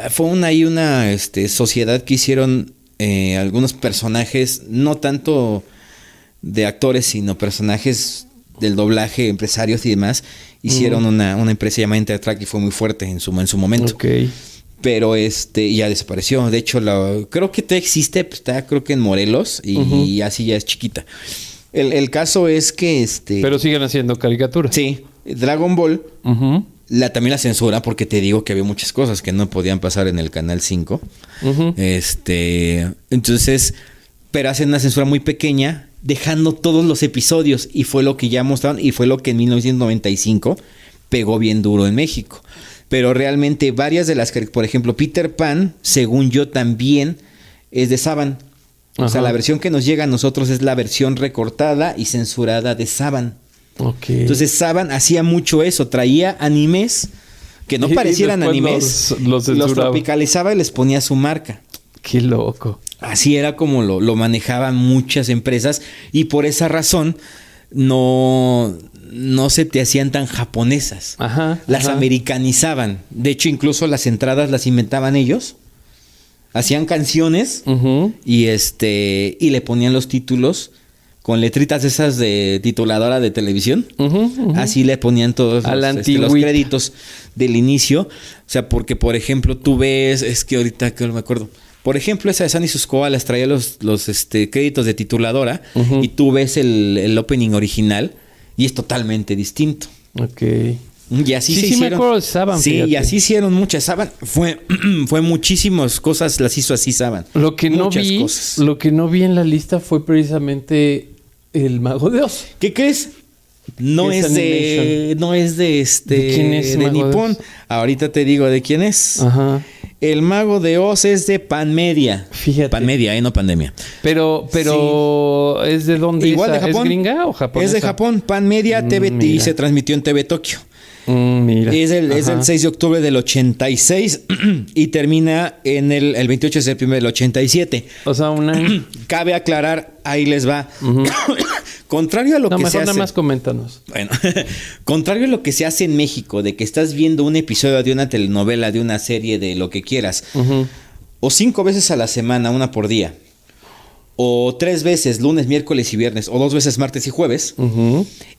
fue una sociedad que hicieron algunos personajes, no tanto de actores, sino personajes del doblaje, empresarios y demás. Hicieron una empresa llamada Intertrack y fue muy fuerte en su momento. Okay. Pero ya desapareció. De hecho, creo que todavía existe, está creo que en Morelos y así ya es chiquita. El caso es que pero siguen haciendo caricaturas. Sí, Dragon Ball. También la censura, porque te digo que había muchas cosas que no podían pasar en el Canal 5. Entonces, pero hacen una censura muy pequeña, dejando todos los episodios. Y fue lo que ya mostraron, y fue lo que en 1995 pegó bien duro en México. Pero realmente varias de las, por ejemplo, Peter Pan, según yo también, es de Saban. O sea, la versión que nos llega a nosotros es la versión recortada y censurada de Saban. Okay. Entonces Saban hacía mucho eso, traía animes que no parecieran animes, los tropicalizaba y les ponía su marca. Qué loco. Así era como lo manejaban muchas empresas, y por esa razón no se te hacían tan japonesas. Las americanizaban. De hecho, incluso las entradas las inventaban ellos. Hacían canciones y le ponían los títulos con letritas esas de tituladora de televisión. Así le ponían todos los créditos del inicio. O sea, porque, por ejemplo, tú ves... Es que ahorita que no me acuerdo. Por ejemplo, esa de San y sus Koalas traía los créditos de tituladora. Y tú ves el opening original y es totalmente distinto. Ok. Y así se hicieron. Me acuerdo de Saban, sí, fíjate. Y así hicieron muchas. Saban fue muchísimas cosas, las hizo así Saban. Lo que no vi en la lista fue precisamente El Mago de Oz. ¿Qué crees? No es de ¿De quién es? De Nippon. Ahorita te digo de quién es. Ajá. El Mago de Oz es de Panmedia. Fíjate. Panmedia, no Pandemia. Pero sí. ¿Es de dónde? Igual de Japón. ¿Es gringa o japonesa? Es de Japón. Panmedia TV y se transmitió en TV Tokio. Mira. Es el 6 de octubre del 86 y termina en el 28 de septiembre del 87. O sea, un año. Cabe aclarar, ahí les va. Contrario a lo que se hace... nada más coméntanos. Bueno, contrario a lo que se hace en México, de que estás viendo un episodio de una telenovela, de una serie, de lo que quieras, o 5 veces a la semana, una por día, o 3 veces, lunes, miércoles y viernes, o 2 veces martes y jueves,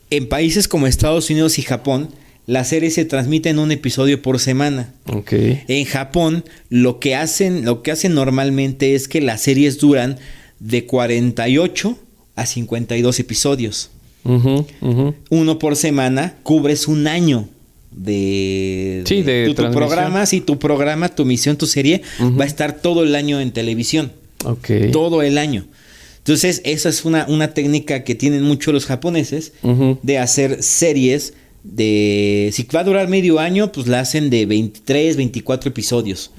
en países como Estados Unidos y Japón, la serie se transmite en un episodio por semana. Okay. En Japón, lo que hacen normalmente es que las series duran de 48 a 52 episodios. Uno por semana, cubres un año de tu programa. Si tu programa, tu misión, tu serie va a estar todo el año en televisión. Okay. Todo el año. Entonces, esa es una técnica que tienen mucho los japoneses de hacer series. Si va a durar medio año, pues la hacen de 23, 24 episodios.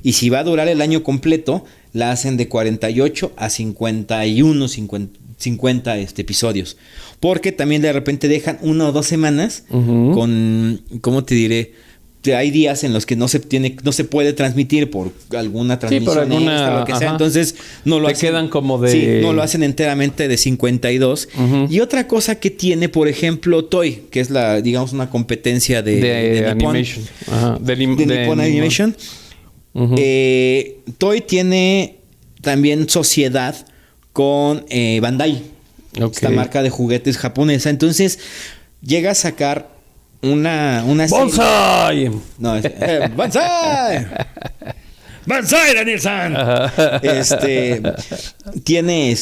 Y si va a durar el año completo, la hacen de 48 a 51, 50 episodios. Porque también de repente dejan 1 o 2 semanas con, ¿cómo te diré? Hay días en los que no se puede transmitir por alguna transmisión extra, lo que sea. Entonces no lo hacen, quedan como de... Sí, no lo hacen enteramente de 52. Y otra cosa que tiene, por ejemplo, Toei, que es digamos una competencia de Nippon, Animation. De Nippon Animation. Toei tiene también sociedad con Bandai, esta marca de juguetes japonesa. Entonces llega a sacar una ¡Bonsai! No, ¡Bonsai! ¡Bonsai, Daniel-san! Tiene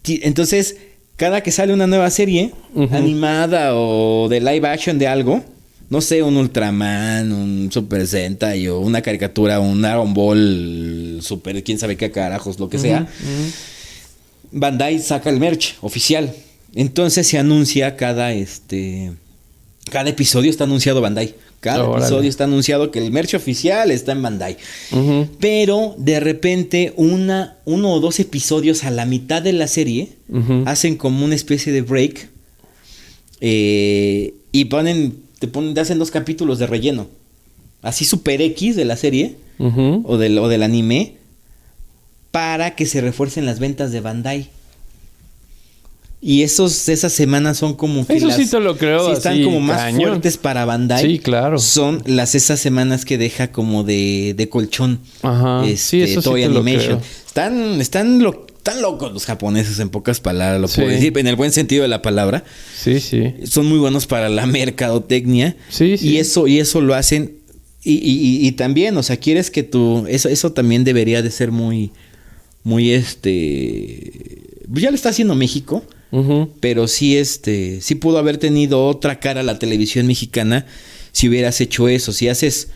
entonces, cada que sale una nueva serie animada o de live action de algo, no sé, un Ultraman, un Super Sentai o una caricatura, un Dragon Ball, Super, quién sabe qué carajos, lo que sea, Bandai saca el merch oficial. Entonces se anuncia cada episodio está anunciado Bandai. Cada episodio está anunciado que el merch oficial está en Bandai. Pero de repente uno o 2 episodios a la mitad de la serie hacen como una especie de break y te hacen 2 capítulos de relleno. Así super X de la serie o del anime para que se refuercen las ventas de Bandai. Y esas semanas son como que eso sí te lo creo. Sí, están como más fuertes para Bandai. Sí, claro. Son esas semanas que deja como de colchón. Sí, eso Toei sí te Animation. Lo creo. Están locos los japoneses, en pocas palabras, lo puedo decir, en el buen sentido de la palabra. Sí, sí. Son muy buenos para la mercadotecnia. Sí, sí. Y eso lo hacen. Y también, o sea, quieres que eso también debería de ser muy ya lo está haciendo México. Pero sí, sí pudo haber tenido otra cara la televisión mexicana si hubieras hecho eso. Si haces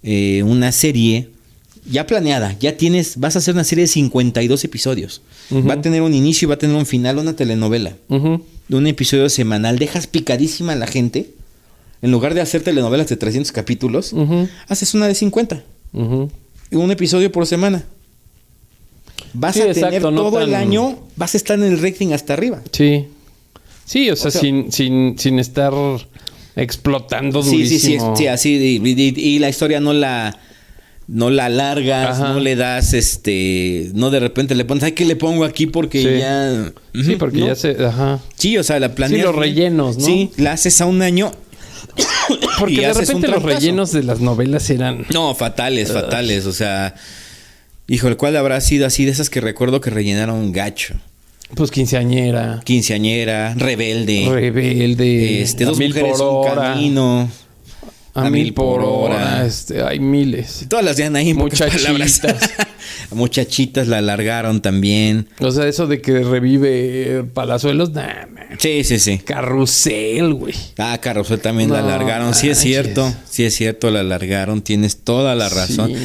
una serie ya planeada, vas a hacer una serie de 52 episodios. Va a tener un inicio y va a tener un final, una telenovela. De un episodio semanal. Dejas picadísima a la gente. En lugar de hacer telenovelas de 300 capítulos, haces una de 50. Un episodio por semana. Vas a tener todo el año, vas a estar en el rating hasta arriba. Sí. Sí, o sea sin estar explotando durísimo. Sí, así. Y la historia no la alargas, no le das, no de repente le pones, ¿qué le pongo aquí? Porque ya... Sí, porque ya se... Sí, o sea, la planeas. Sí, los rellenos, ¿no? Sí, la haces a un año... Porque de repente los rellenos de las novelas eran... No, fatales. O sea... Híjole, ¿cuál habrá sido así de esas que recuerdo que rellenaron gacho? Pues Quinceañera. Quinceañera, Rebelde. Rebelde. Dos mujeres, un camino. A mil por hora. Hay miles. Todas las de Anaí, Muchachitas. Muchachitas la alargaron también. O sea, eso de que revive Palazuelos, nah, man. Sí. Carrusel, güey. Carrusel también la alargaron. Sí es cierto, la alargaron. Tienes toda la razón. Sí,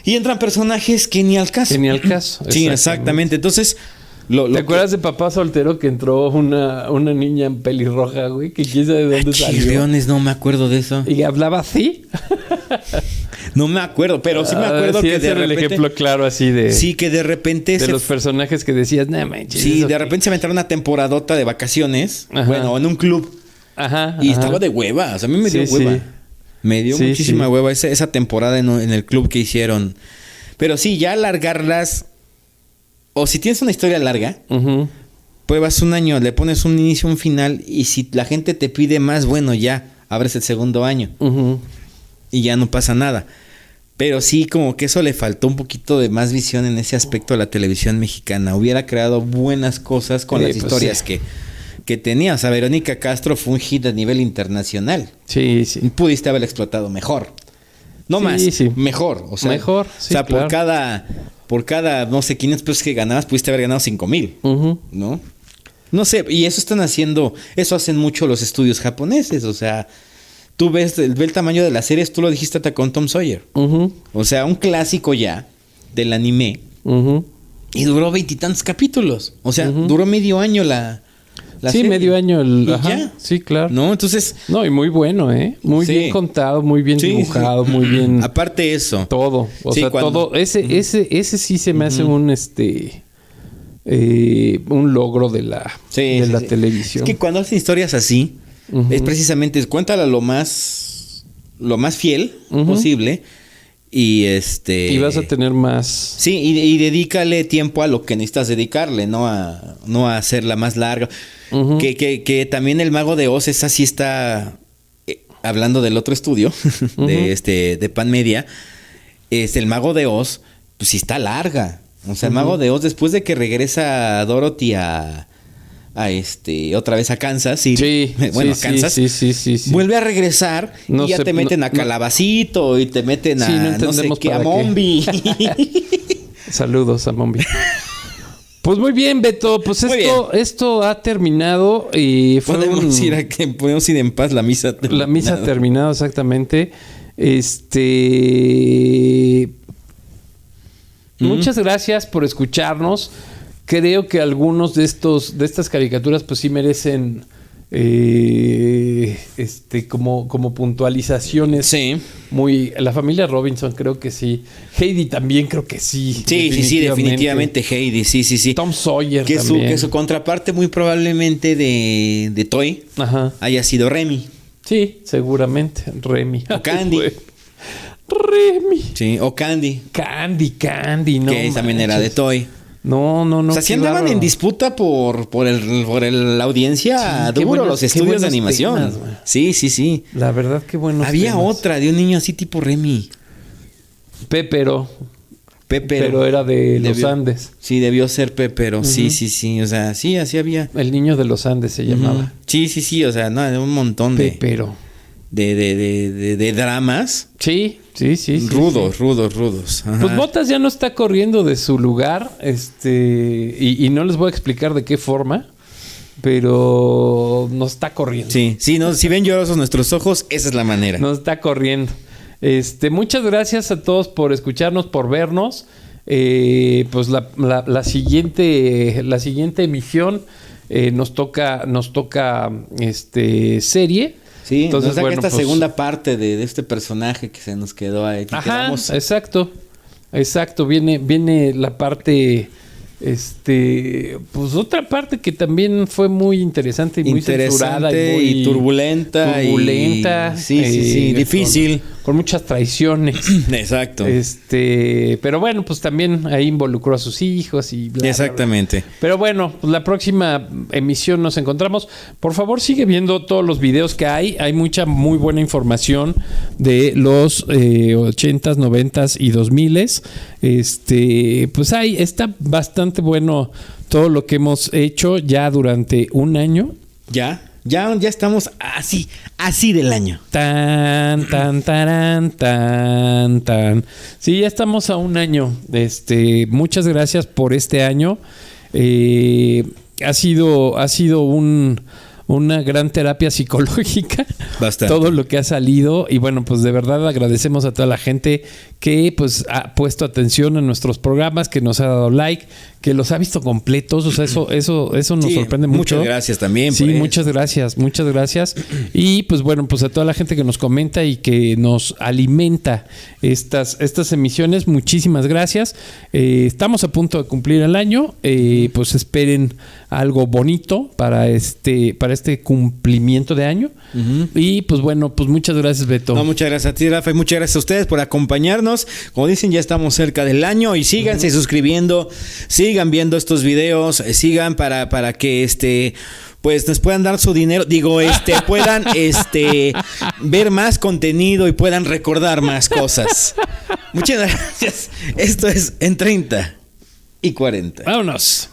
y entran personajes que ni al caso. Sí, exactamente. Entonces... ¿Te acuerdas de Papá Soltero que entró una niña en pelirroja, güey? Que quién sabe de dónde salió. Chirriones, no me acuerdo de eso. ¿Y hablaba así? No me acuerdo, pero sí me acuerdo sí, que de repente... el ejemplo claro así de... Sí, que de repente... De los personajes que decías, nah, manches. Sí, de repente se aventaron una temporadota de vacaciones. Ajá. Bueno, en un club. Ajá. Y estaba de hueva. O sea, a mí me dio hueva. Sí. Me dio muchísima hueva esa temporada en el club que hicieron. Pero sí, ya alargarlas... O si tienes una historia larga, pruebas un año, le pones un inicio, un final, y si la gente te pide más, bueno, ya, abres el segundo año. Y ya no pasa nada. Pero sí, como que eso le faltó un poquito de más visión en ese aspecto a la televisión mexicana. Hubiera creado buenas cosas con las historias que tenía. O sea, Verónica Castro fue un hit a nivel internacional. Sí. Pudiste haberla explotado mejor. No más, mejor. O sea, mejor, sí, o sea, claro. Por cada, no sé, 500 pesos que ganabas, pudiste haber ganado 5,000, ¿no? No sé, y eso están haciendo, eso hacen mucho los estudios japoneses, o sea, tú ves el tamaño de las series, tú lo dijiste hasta con Tom Sawyer. O sea, un clásico ya del anime, y duró 20 y tantos capítulos, o sea, duró medio año la serie. Medio año. Ya. Sí, claro. No, entonces... No, y muy bueno, ¿eh? Muy bien contado, muy bien dibujado, muy bien... Aparte eso. Todo. O sea, todo... Ese sí se me hace un logro de la televisión. Es que cuando hacen historias así, es precisamente... Cuéntala lo más fiel posible. Y vas a tener más... Sí, y dedícale tiempo a lo que necesitas dedicarle, no a hacerla más larga. Que también el Mago de Oz, esa sí está... hablando del otro estudio, de Pan Media, el Mago de Oz, pues sí está larga. O sea, el Mago de Oz, después de que regresa Dorothy otra vez a Kansas City. Kansas. Sí. Vuelve a regresar y ya te meten a Calabacito y te meten a no sé qué, a Mombi. Saludos a Mombi. Pues muy bien, Beto. Pues esto ha terminado y podemos ir en paz, la misa terminado. La misa ha terminado, exactamente. Muchas gracias por escucharnos. Creo que algunos de estas caricaturas pues sí merecen como puntualizaciones. Sí. La familia Robinson creo que sí. Heidi también creo que sí. Sí, definitivamente Heidi, sí. Tom Sawyer que también. Que su contraparte muy probablemente de Toy haya sido Remy. Sí, seguramente. Remy. O Candy. Remy. Sí, o Candy. Candy, no. Que también era de Toy. No. O sea, sí andaban en disputa por la audiencia duro los estudios de animación. Temas, sí. La verdad, qué bueno. Había otra de un niño así tipo Remy. Pepero era de los Andes. Sí, debió ser Pepero. Sí. O sea, sí, así había. El niño de los Andes se llamaba. Sí. O sea, no, un montón de... Pepero. De dramas. Sí. Rudos. Ajá. Pues Botas ya no está corriendo de su lugar, y no les voy a explicar de qué forma, pero no está corriendo. Sí, no, si ven llorosos nuestros ojos, esa es la manera. No está corriendo. Muchas gracias a todos por escucharnos, por vernos. Pues la siguiente emisión nos toca serie. Sí, entonces esta segunda parte de este personaje que se nos quedó ahí. Ajá, exacto. Viene la parte Pues otra parte que también fue muy interesante y muy censurada y turbulenta. Sí, difícil. Con muchas traiciones. Exacto. Pero bueno, pues también ahí involucró a sus hijos y bla, exactamente. Bla, bla. Pero bueno, pues la próxima emisión nos encontramos. Por favor, sigue viendo todos los videos que hay. Hay mucha muy buena información de los 80s, 90s y 2000s. Pues ahí está bastante bueno todo lo que hemos hecho ya durante un año. Ya estamos así del año. Tan. Sí, ya estamos a un año. Muchas gracias por este año. Ha sido una gran terapia psicológica. Bastante. Todo lo que ha salido. Y bueno, pues de verdad agradecemos a toda la gente que pues ha puesto atención a nuestros programas, que nos ha dado like, que los ha visto completos. O sea, eso nos sorprende mucho. Muchas gracias también. Sí, muchas gracias. Y pues bueno, pues a toda la gente que nos comenta y que nos alimenta estas emisiones, muchísimas gracias. Estamos a punto de cumplir el año. Pues esperen algo bonito para este cumplimiento de año. Uh-huh. Y pues bueno, pues muchas gracias, Beto. No, muchas gracias a ti, Rafa, y muchas gracias a ustedes por acompañarnos. Como dicen, ya estamos cerca del año y síganse suscribiendo, sigan viendo estos videos, sigan para que pues nos puedan dar su dinero, puedan ver más contenido y puedan recordar más cosas. Muchas gracias. Esto es En 30 y 40. Vámonos.